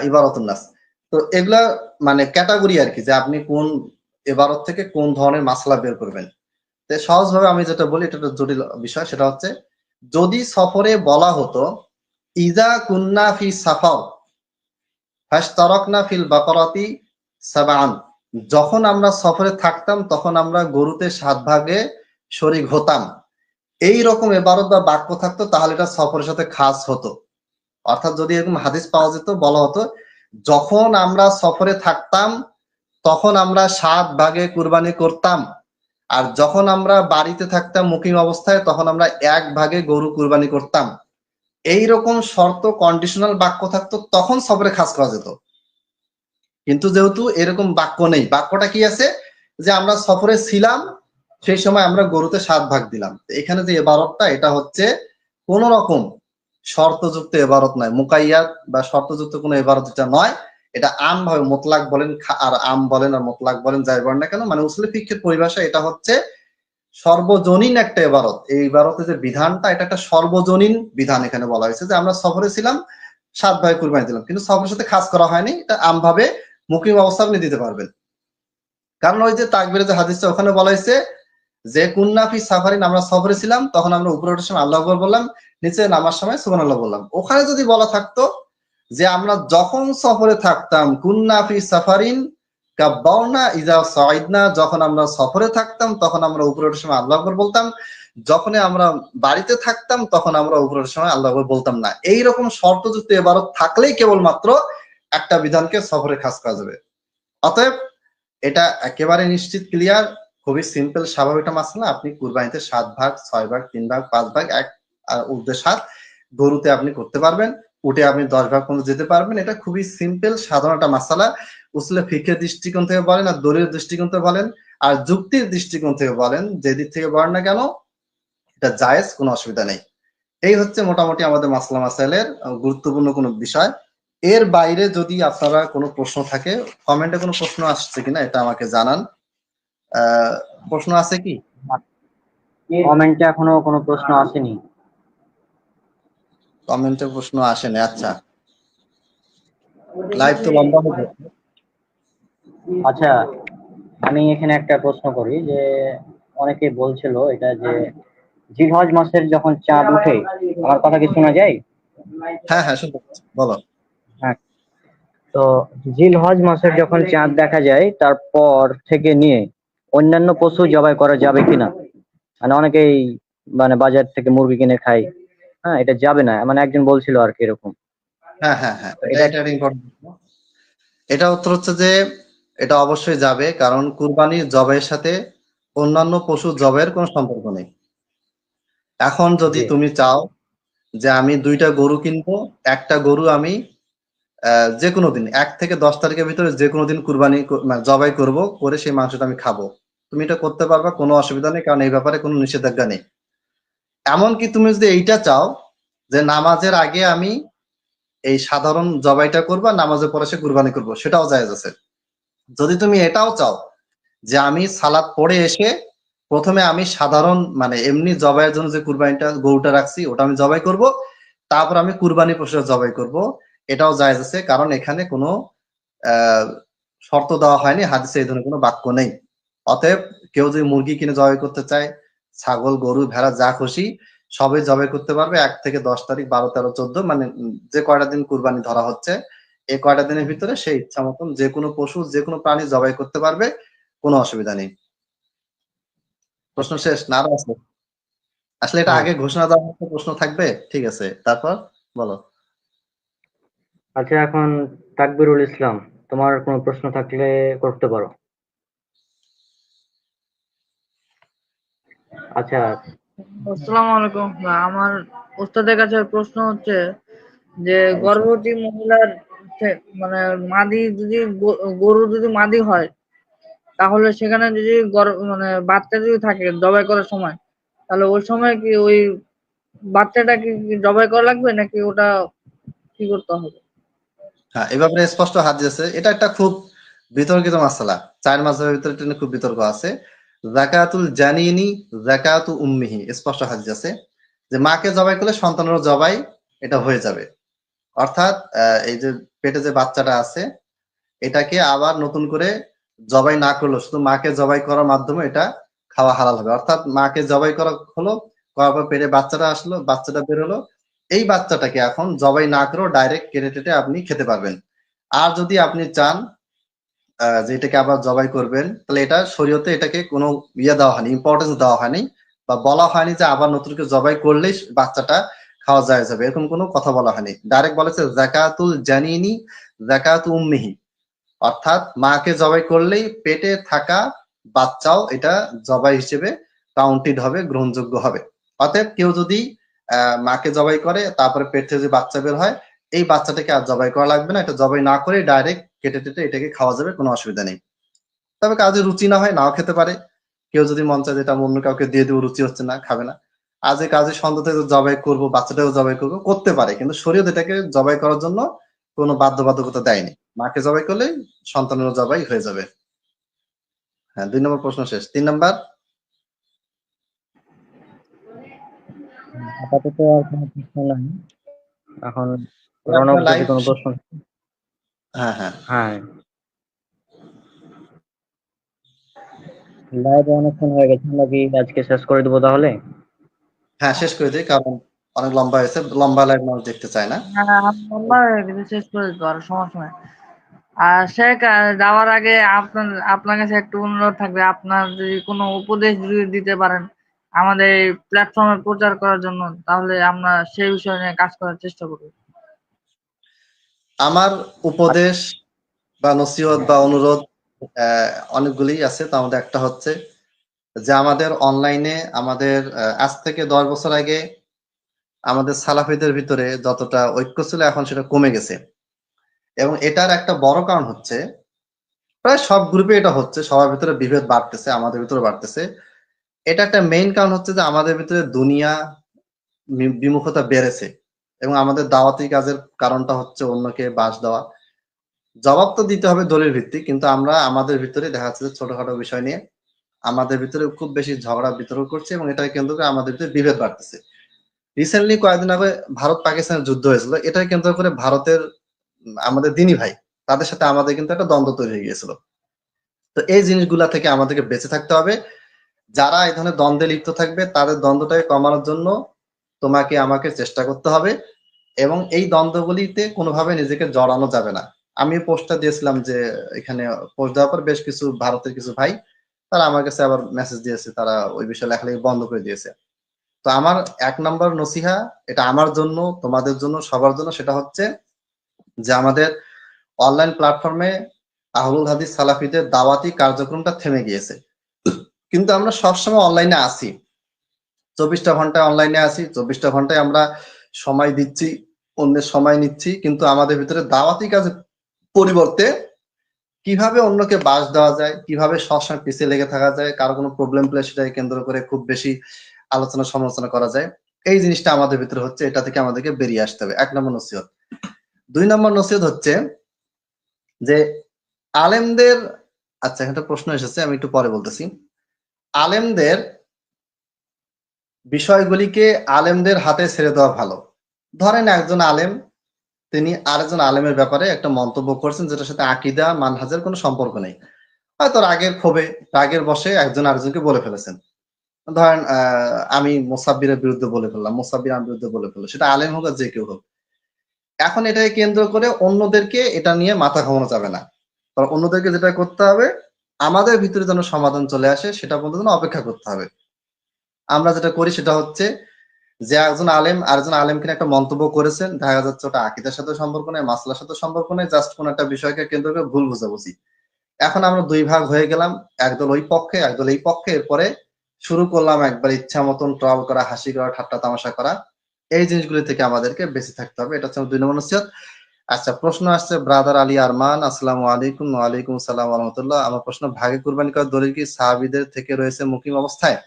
ইবারাতুন নাস। তো এগুলা মানে ক্যাটাগরি আর কি, যে আপনি কোন ইবারত থেকে কোন ধরনের মাসলা বের করবেন। তো সহজভাবে আমি যেটা বলি, এটা একটা জটিল বিষয়, সেটা হচ্ছে যদি সফরে বলা হতো ইজা কুন্না ফি সাফার ফাশতারাকনা ফিল বাকারাতি সাবআন, যখন আমরা সফরে থাকতাম তখন আমরা গরুতে 7 ভাগে শরীক হতাম, এই রকম ইবারত বা বাক্য থাকতো, তাহলে এটা সফরের সাথে খাস হতো। অর্থাৎ যদি এরকম হাদিস পাওয়া যেত, বলা হতো যখন আমরা সফরে থাকতাম তখন আমরা 7 ভাগে কুরবানি করতাম, আর যখন আমরা বাড়িতে থাকতাম মুকিম অবস্থায় তখন আমরা 1 ভাগে গরু কুরবানি করতাম, এইরকম শর্ত কন্ডিশনাল বাক্য থাকতো, তখন সফরে খাস করা যেত। কিন্তু যেহেতু এরকম বাক্য নেই, বাক্যটা কি আছে? যে আমরা সফরে ছিলাম, সেই সময় আমরা গরুতে 7 ভাগ দিলাম। এখানে যে ইবারতটা, এটা হচ্ছে কোন রকম শর্তযুক্ত ইবারত নয়, মুকাইয়াদ বা শর্তযুক্ত কোনো ইবারত এটা নয়। এটা আম ভাবে মুতলাক বলেন আর আম বলেন আর মুতলাক বলেন, যাই বলেন না কেন, মানে উসুলে ফিকহের পরিভাষা এটা হচ্ছে সর্বজনীন একটা ইবারত। এই ইবারতের যে বিধানটা, এটা একটা সর্বজনীন বিধান। এখানে বলা হয়েছে যে আমরা সফরে ছিলাম, 7 ভাগে কুরবানি দিলাম, কিন্তু সফরের সাথে খাস করা হয়নি। এটা আম ভাবে মুকিম অবস্থা আপনি দিতে পারবেন। কারণ ওই যে তাকবীরের যে হাদিসটা, ওখানে বলা হয়েছে যে কুন্না ফি সাফারিন, আমরা সফরে ছিলাম, তখন আমরা উপরে ওঠার সময় আল্লাহু আকবার বললাম, নিচে নামার সময় সুবহানাল্লাহ বললাম। ওখানে যদি বলা থাকতো যে আমরা যখন সফরে থাকতাম, কুন্না ফি সাফারিন কাব্বাউনা ইজা সাইদনা, যখন আমরা সফরে থাকতাম তখন আমরা উপরে ওঠার সময় আল্লাহু আকবার বলতাম, যখন আমরা বাড়িতে থাকতাম তখন আমরা উপরে ওঠার সময় আল্লাহু আকবার বলতাম না। এইরকম শর্তযুক্ত ইবারত থাকলেই কেবলমাত্র একটা বিধানকে সফরে খাস করা যাবে। অতএব এটা একেবারে নিশ্চিত ক্লিয়ার, খুবই সিম্পল স্বাভাবিক একটা মাসলা। আপনি কুরবানিতে 7 ভাগ, 6 ভাগ, 3 ভাগ, 5 ভাগ, এক উর্ধে 7, গরুতে আপনি করতে পারবেন, উঠে আপনি 10 ভাগ পর্যন্ত যেতে পারবেন। এটা খুবই সিম্পল সাধারণ একটা মাসালা। উসুলে ফিকহের দৃষ্টিকোণ থেকে বলেন, আর দলিলের দৃষ্টিকোণ থেকে বলেন, আর যুক্তির দৃষ্টিকোণ থেকে বলেন, যে দিক থেকে বলেন না কেন, এটা জায়েজ, কোনো অসুবিধা নেই। এই হচ্ছে মোটামুটি আমাদের মাসলা মাসাইলের গুরুত্বপূর্ণ কোনো বিষয়। এর বাইরে যদি আপনারা কোনো প্রশ্ন থাকে, কমেন্টে কোনো প্রশ্ন আসছে কিনা এটা আমাকে জানান। প্রশ্ন আছে কি? কমেন্টে এখনো কোনো প্রশ্ন আসেনি। কমেন্টে প্রশ্ন আসেনি, আচ্ছা। লাইভ তো লম্বা হয়ে যাচ্ছে। আচ্ছা, আমি এখানে একটা প্রশ্ন করি যে অনেকে বলছিল এটা যে জিলহজ মাসের যখন চাঁদ উঠে, আমার কথা কি শোনা যায়? হ্যাঁ হ্যাঁ, শুনতে পাচ্ছি, বলো। হ্যাঁ, তো জিলহজ মাসের যখন চাঁদ দেখা যায় তারপর থেকে নিয়ে অন্যান্য পশু জবাই করা যাবে কিনা? মানে অনেকেই মানে বাজার থেকে মুরগি কিনে খায়, হ্যাঁ এটা যাবে না মানে একজন বলছিল আর কি এরকম। হ্যাঁ হ্যাঁ হ্যাঁ, তো এটা এটা এটা ইম্পর্টেন্ট। এটা উত্তর হচ্ছে যে এটা অবশ্যই যাবে, কারণ কুরবানির জবাইয়ের সাথে অন্যান্য পশু জবাইয়ের কোনো সম্পর্ক নেই। এখন যদি জি তুমি চাও যে আমি 2টা গরু কিনবো, একটা গরু আমি যে কোনো দিন 1 থেকে 10 তারিখের ভিতরে যে কোনো দিন মানে জবাই করব, করে সেই মাংসটা আমি খাবো, তুমি এটা করতে পারবা, কোনো অসুবিধা নেই, কারণ এই ব্যাপারে কোনো নিষেধাজ্ঞা নেই। এমনকি তুমি যদি এইটা চাও যে নামাজের আগে আমি এই সাধারণ জবাইটা করবা, নামাজের পরে সে কুরবানি করবো, সেটাও জায়েজ আছে। যদি তুমি এটাও চাও যে আমি সালাত পড়ে এসে প্রথমে আমি সাধারণ মানে এমনি জবাইয়ের জন্য যে কুরবানিটা গরুটা রাখছি ওটা আমি জবাই করব, তারপর আমি কুরবানি পশুটা জবাই করব, এটাও জায়েজ আছে, কারণ এখানে কোনো আহ শর্ত দেওয়া হয়নি, হাদিসে এই ধরনের কোনো বাক্য নেই। অতএব কেউ যদি মুরগি কিনে জবাই করতে চায়, ছাগল গরু ভেড়া যা খুশি সবই জবাই করতে পারবে 1 থেকে 10 তারিখ, 12 13 14, মানে যে কয়টা দিন কুরবানি ধরা হচ্ছে এই কয়টা দিনের ভিতরে সে ইচ্ছা মতন যে কোনো পশু যে কোনো প্রাণী জবাই করতে পারবে, কোনো অসুবিধা নেই। প্রশ্ন আচ্ছা। শেষ না আরো আছে? আসলে এটা হ্যাঁ, আগে ঘোষণা দেওয়া হচ্ছে, প্রশ্ন থাকবে, ঠিক আছে, তারপর বলো। আচ্ছা এখন তাকবিরুল ইসলাম, তোমার কোনো প্রশ্ন থাকলে করতে পারো। আচ্ছা। আসসালামু আলাইকুম। আমার ওস্তাদের কাছে প্রশ্ন হচ্ছে যে আচ্ছা। গর্ভবতী মহিলার মানে মাদি যদি গরু যদি মাদি হয়, তাহলে সেখানে যদি মানে বাচ্চা যদি থাকে জবাই করার সময়, তাহলে ওই সময় কি ওই বাচ্চাটা কি জবাই করা লাগবে নাকি ওটা কি করতে হবে? হ্যাঁ, এই ব্যাপারে স্পষ্ট হাদিস আছে, এটা একটা খুব বিতর্কিত মাসালা, 4 মাযহাবের ভিতরে এটা নিয়ে খুব বিতর্ক আছে। যাকাতুল জানিনি যাকাতু উম্মিহি, স্পষ্ট হাদিস আছে যে মাকে জবাই করলে সন্তানেরও জবাই এটা হয়ে যাবে। অর্থাৎ এই যে পেটে যে বাচ্চাটা আছে এটাকে আবার নতুন করে জবাই না করলেও শুধু মাকে জবাই করার মাধ্যমে এটা খাওয়া হালাল হবে। অর্থাৎ মাকে জবাই করা হলো, করার পর পেটে বাচ্চাটা আসলো, বাচ্চাটা বের হলো, এই বাচ্চাটাকে এখন জবাই না করেও ডাইরেক্ট কেটে টেটে আপনি খেতে পারবেন। আর যদি আপনি চান যে এটাকে আবার জবাই করবেন, তাহলে এটা শরীয়তে এটাকে কোনো ইয়ে দেওয়া হয়নি, ইম্পর্টেন্স দেওয়া হয়নি, বা বলা হয়নি যে আবার নতুন করে জবাই করলেই বাচ্চাটা খাওয়া যায় যাবে, এরকম কোনো কথা বলা হয়নি। ডাইরেক্ট বলেছে যাকাতুল জানিনি যাকাতু উম্মিহি, অর্থাৎ মাকে জবাই করলেই পেটে থাকা বাচ্চাও এটা জবাই হিসেবে কাউন্টেড হবে, গ্রহণযোগ্য হবে। অতএব কেউ যদি মাকে জবাই করে তারপরে পেট থেকে যদি বাচ্চা বের হয়, এই বাচ্চাটাকে আর জবাই করা লাগবে না, এটা জবাই না করে ডাইরেক্ট কেটে টেটে এটাকে খাওয়া যাবে, কোনো অসুবিধা নেই। তবে কাজে রুচি না হয় নাও খেতে পারে, কেউ যদি মন চায় যেটা অন্য কাউকে দিয়ে দেবো, রুচি হচ্ছে না খাবে না, আজ এই কাজে সন্ধ্যা থেকে জবাই করবো, বাচ্চাটাও জবাই করবো, করতে পারে, কিন্তু শরীয়ত এটাকে জবাই করার জন্য কোনো বাধ্যবাধকতা দেয়নি। মাকে জবাই করলে সন্তানেরও জবাই হয়ে যাবে। হ্যাঁ, 2 নম্বর প্রশ্ন শেষ, 3 নাম্বার। আপাতত আর কোনো প্রশ্ন নাই। এখন রণক আপনার যদি লাইভ, কোনো প্রশ্ন। হ্যাঁ হ্যাঁ হ্যাঁ, লাইভে অনেকক্ষণ হয়ে গেছে, আমরা কি আজকে শেষ করে দেবো তাহলে? হ্যাঁ, শেষ করে দিই, কারণ অনেক লম্বা হয়েছে, লম্বা লাইভ মানুষ দেখতে চায় না। হ্যাঁ, আমার কিন্তু শেষ করে দিতে পারো, সমস্যা নাই। আর শেখ, যাওয়ার আগে আপনার কাছে একটু অনুরোধ থাকবে, আপনার যদি কোনো উপদেশ যদি দিতে পারেন আমাদের এই প্ল্যাটফর্মে প্রচার করার জন্য, তাহলে আমরা সেই বিষয় নিয়ে কাজ করার চেষ্টা করব। আমার উপদেশ বা নসিহত বা অনুরোধ অনেকগুলি আছে, তার মধ্যে একটা হচ্ছে যে আমাদের অনলাইনে আমাদের আজ থেকে 10 বছর আগে আমাদের সালাফিদের ভিতরে যতটা ঐক্য ছিল এখন সেটা কমে গেছে। এবং এটার একটা বড় কারণ হচ্ছে, প্রায় সব গ্রুপে এটা হচ্ছে, সবার ভিতরে বিভেদ বাড়তেছে, আমাদের ভিতরে বাড়তেছে। এটা একটা মেইন কারণ হচ্ছে যে আমাদের ভিতরে দুনিয়া বিমুখতা বেড়েছে, এবং আমাদের দাওয়াতি কাজের কারণটা হচ্ছে অন্যকে বাস দেওয়া। জবাব তো দিতে হবে দলিল ভিত্তিক, কিন্তু আমরা আমাদের ভিতরে দেখা যাচ্ছে যে ছোটখাটো বিষয় নিয়ে আমাদের ভিতরে খুব বেশি ঝগড়া বিতর্ক করছে এবং এটাকে কেন্দ্র করে আমাদের ভিতরে বিভেদ বাড়তেছে। রিসেন্টলি কয়েকদিন আগে ভারত পাকিস্তানের যুদ্ধ হয়েছিল, এটাকে কেন্দ্র করে ভারতের আমাদের দিনী ভাই তাদের সাথে আমাদের কিন্তু একটা দ্বন্দ্ব তৈরি হয়ে গিয়েছিল। তো এই জিনিসগুলা থেকে আমাদেরকে বেঁচে থাকতে হবে। যারা এই ধরনের দ্বন্দ্বে লিপ্ত থাকবে তাদের দ্বন্দ্বটাকে কমানোর জন্য তোমাকে আমাকে চেষ্টা করতে হবে এবং এই দ্বন্দ্বগুলিতে কোনোভাবে নিজেকে জড়ানো যাবে না। আমি পোস্টটা দিয়েছিলাম যে এখানে পোস্ট দেওয়ার পর বেশ কিছু ভারতের কিছু ভাই তারা আমার কাছে আবার মেসেজ দিয়েছে, তারা ওই বিষয়ে লেখালেখি বন্ধ করে দিয়েছে। তো আমার ১ নম্বর নসিহা, এটা আমার জন্য, তোমাদের জন্য, সবার জন্য, সেটা হচ্ছে যে আমাদের অনলাইন প্ল্যাটফর্মে আহলুল হাদিস সালাফিদের দাওয়াতি কার্যক্রমটা থেমে গিয়েছে। কিন্তু আমরা সবসময় অনলাইনে আছি, ২৪টা ঘন্টায় অনলাইনে আছি, ২৪টা ঘন্টায় আমরা সময় দিচ্ছি, অন্যের সময় নিচ্ছি, কিন্তু আমাদের ভিতরে দাওয়াতি কাজের পরিবর্তে কিভাবে অন্যকে বাস দেওয়া যায়, কিভাবে সবসময় পিছিয়ে লেগে থাকা যায়, কারো কোনো প্রবলেম পেলে সেটাকে কেন্দ্র করে খুব বেশি আলোচনা সমালোচনা করা যায়, এই জিনিসটা আমাদের ভিতরে হচ্ছে, এটা থেকে আমাদেরকে বেরিয়ে আসতে হবে। ১ নম্বর নসিহত। ২ নম্বর নসিহত হচ্ছে যে আলেমদের, আচ্ছা একটা প্রশ্ন এসেছে, আমি একটু পরে বলতেছি। আলেমদের বিষয়গুলিকে আলেমদের হাতে ছেড়ে দেওয়া ভালো। ধরেন একজন আলেম, তিনি আরেকজন আলেমের ব্যাপারে একটা মন্তব্য করছেন যেটার সাথে আকীদা মানহাজের কোনো সম্পর্ক নেই, হয়তো রাগের ক্ষোভে, রাগের বশে একজন আরেকজনকে বলে ফেলেছেন। ধরেন আমি মোসাব্বিরের বিরুদ্ধে বলে ফেললাম, মোসাব্বির আমার বিরুদ্ধে বলে ফেললো, সেটা আলেম হোক আর যে কেউ হোক। এখন এটাকে কেন্দ্র করে অন্যদেরকে এটা নিয়ে মাথা ঘামানো যাবে না। কারণ অন্যদেরকে যেটা করতে হবে, আমাদের ভিতরে যেন সমাধান চলে আসে সেটা পর্যন্ত অপেক্ষা করতে হবে। আমরা যেটা করি সেটা হচ্ছে যে একজন আলেম আরেকজন আলেমকে নিয়ে একটা মন্তব্য করেছেন, দেখা যাচ্ছে ওটা আকীদার সাথে সম্পর্ক নেই, মাসলার সাথে সম্পর্ক নেই, জাস্ট কোন একটা বিষয়কে কেন্দ্র করে ভুল বোঝাবুঝি। এখন আমরা ২ ভাগ হয়ে গেলাম, একদল ওই পক্ষে, একদল এই পক্ষে। এরপরে শুরু করলাম একবার ইচ্ছা মতন ট্রল করা, হাসি করা, ঠাট্টা তামাশা করা। এই জিনিসগুলি থেকে আমাদেরকে বেঁচে থাকতে হবে। এটা হচ্ছে আমার ২ নম্বর নসিহত। আচ্ছা, প্রশ্ন আসছে ব্রাদার আলী আরমান, আসসালামু আলাইকুম। ওয়ালাইকুম আসসালাম ওয়া রাহমাতুল্লাহ। আমার প্রশ্ন, ভাগে কুরবানি করার দলিল কি সাহাবীদের থেকে রয়েছে মুকিম অবস্থায়?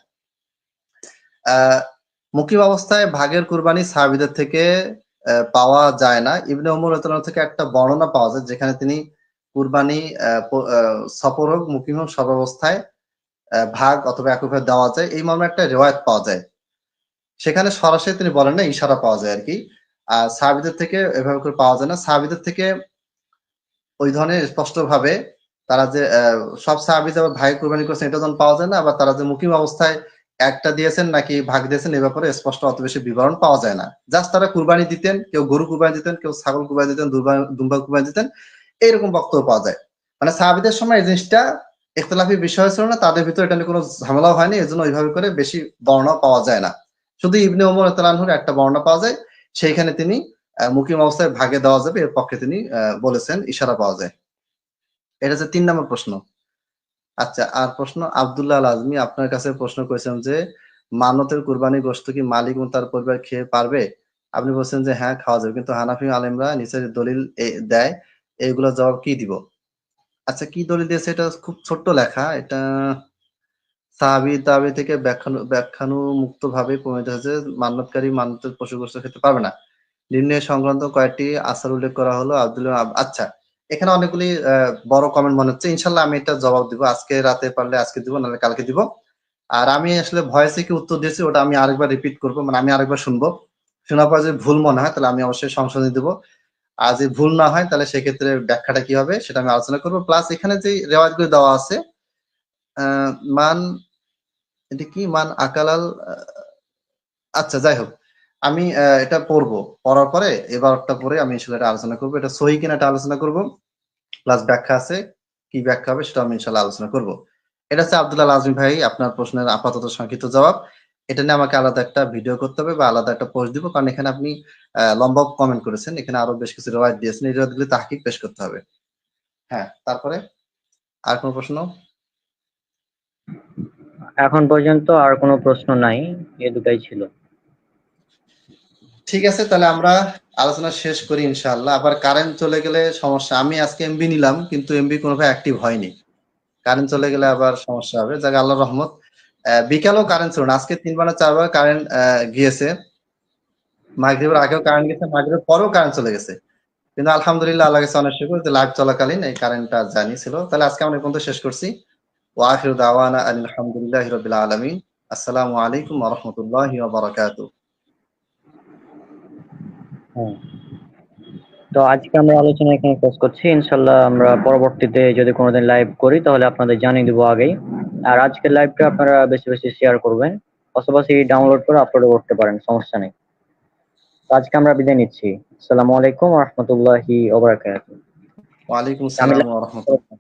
মুকিম অবস্থায় ভাগের কুরবানি সাহাবীদের থেকে পাওয়া যায় না। ইবনে উমর রাদিয়াল্লাহু আনহু থেকে একটা বর্ণনা পাওয়া যায় যেখানে তিনি কুরবানি সফর হোক মুকিম হোক সব অবস্থায় ভাগ অথবা এককভাবে দেওয়া যায়, এই মর্মে একটা রিওয়ায়াত পাওয়া যায়। সেখানে সরাসরি তিনি বলেন না, ইশারা পাওয়া যায় আরকি। আর সাহাবীদের থেকে এভাবে করে পাওয়া যায় না। সাহাবীদের থেকে ওই ধরনের স্পষ্টভাবে তারা যে সব সাহাবী যে আবার ভাগে কুরবানি করেছেন এটা যেমন পাওয়া যায় না, আবার তারা যে মুকিম অবস্থায় একটা দিয়েছেন নাকি ভাগ দিয়েছেন এ ব্যাপারে স্পষ্ট অত বেশি বিবরণ পাওয়া যায় না। জাস্ট তারা কুরবানি দিতেন, কেউ গরু কুরবানি দিতেন, কেউ ছাগল কুরবানি দিতেন, দুম্বা কুরবানি দিতেন, এইরকম বক্তব্য পাওয়া যায়। মানে সাহাবীদের সময় এই জিনিসটা ইখতিলাফি বিষয় ছিল না, তাদের ভিতরে এটা নিয়ে কোনো ঝামেলাও হয়নি, এজন্য ওইভাবে করে বেশি বর্ণনা পাওয়া যায় না। শুধু ইবনে ওমর রাদিয়াল্লাহু আনহুর একটা বর্ণনা পাওয়া যায়, সেইখানে তিনি মুকিম অবস্থায় ভাগে দেওয়া যাবে এর পক্ষে তিনি বলেছেন, ইশারা পাওয়া যায়। এটা হচ্ছে ৩ নম্বর প্রশ্ন। আচ্ছা, আর প্রশ্ন আব্দুল্লাহ আল আজমি আপনার কাছে প্রশ্ন করেছেন যে মান্নতের কুরবানি গোশত কি মালিক এবং তার পরিবার খেয়ে পারবে? আপনি বলছেন যে হ্যাঁ, খাওয়া যাবে, কিন্তু হানাফি আলেমরা নিচের দলিল দেয়, এগুলোর জবাব কি দিব? আচ্ছা, কি দলিল দিয়েছে এটা খুব ছোট্ট লেখা, এটা সাহাবী তাবী থেকে ব্যাখ্যানুমুক্ত ভাবে প্রমাণিত হয়েছে মান্যতকারী মান্যতের পশু গোশত খেতে পারবে না। নিম্নে সংক্রান্ত কয়েকটি আসার উল্লেখ করা হলো আব্দুল্লাহ আচ্ছা, এখানে অনেকগুলি বড় কমেন্ট মনে হচ্ছে। ইনশাআল্লাহ আমি এটা জবাব দিব। আজকে রাতে পারলে আজকে দিব, নাহলে কালকে দিব। আর আমি আসলে ভয়েসে কি উত্তর দিয়েছি ওটা আমি আরেকবার রিপিট করব, মানে আমি আরেকবার শুনবো। শোনার পর যদি ভুল মনে হয় তাহলে আমি অবশ্যই সংশোধনী দিব। আর যদি ভুল না হয় তাহলে সেক্ষেত্রে ব্যাখ্যাটা কি হবে সেটা আমি আলোচনা করব। প্লাস এখানে যে রেওয়ায়াতগুলো দেওয়া আছে, মান এটা কি মান আকালাল, আচ্ছা যাই হোক, আমি এটা পড়বো, পড়ার পরে এবারটা পরে আমি ইনশাআল্লাহ এটা আলোচনা করব, এটা সহি কিনা এটা আলোচনা করব, প্লাস ব্যাখ্যা আছে, কি ব্যাখ্যা হবে সেটা আমি ইনশাআল্লাহ আলোচনা করব। এটা হচ্ছে আব্দুল্লাহ আল আজমি ভাই আপনার প্রশ্নের আপাতত সংক্ষিপ্ত জবাব। এটা নিয়ে আমাকে আলাদা একটা ভিডিও করতে হবে বা আলাদা একটা পোস্ট দিব, কারণ এখানে আপনি লম্বা কমেন্ট করেছেন, এখানে আরো বেশ কিছু রিওয়ায়াত দিয়েছেন, এই রিওয়ায়াতগুলি তাহকিক পেশ করতে হবে। হ্যাঁ, তারপরে আর কোনো প্রশ্ন? এখন পর্যন্ত আর কোনো প্রশ্ন নাই, এ দুটাই ছিল। ঠিক আছে, তাহলে আমরা আলোচনা শেষ করি ইনশাআল্লাহ। আবার কারেন্ট চলে গেলে সমস্যা। আমি আজকে এমবি নিলাম কিন্তু এমবি কোনোভাবে অ্যাক্টিভ হয়নি, কারেন্ট চলে গেলে আবার সমস্যা হবে। যাক, আল্লাহর রহমত, বিকালেও কারেন্ট ছিল না, আজকে ৩ বার না ৪ বার কারেন্ট গিয়েছে। মাগরিবের আগেও কারেন্ট গেছে, মাগরিবের পরেও কারেন্ট চলে গেছে। কিন্তু আলহামদুলিল্লাহ আল্লাহর কাছে অনেক শুকর যে লাইভ চলাকালীন এই কারেন্টটা জানি ছিল। তাহলে আজকে আমরা এই পর্যন্ত শেষ করছি। ওয়া আখিরু দাওয়ানা আলহামদুলিল্লাহি রাব্বিল আলামিন। আসসালামু আলাইকুম ওয়া রাহমাতুল্লাহি ওয়া বারাকাতুহু। হ্যাঁ। তো আজকে আমরা আলোচনা এখানে শেষ করছি। ইনশাল্লাহ আমরা পরবর্তীতে যদি কোনোদিন লাইভ করি তাহলে আপনাদের জানিয়ে দিব আগেই। আর আজকের লাইভটা আপনারা বেশি বেশি শেয়ার করবেন, পাশাপাশি ডাউনলোড করে আপলোড করতে পারেন, সমস্যা নেই। তো আজকে আমরা বিদায় নিচ্ছি। আসসালামু আলাইকুম ওয়া রাহমাতুল্লাহি ওয়া বারাকাতুহু। ওয়া আলাইকুম আমি আসসালাম ওয়া রাহমাতুল্লাহ।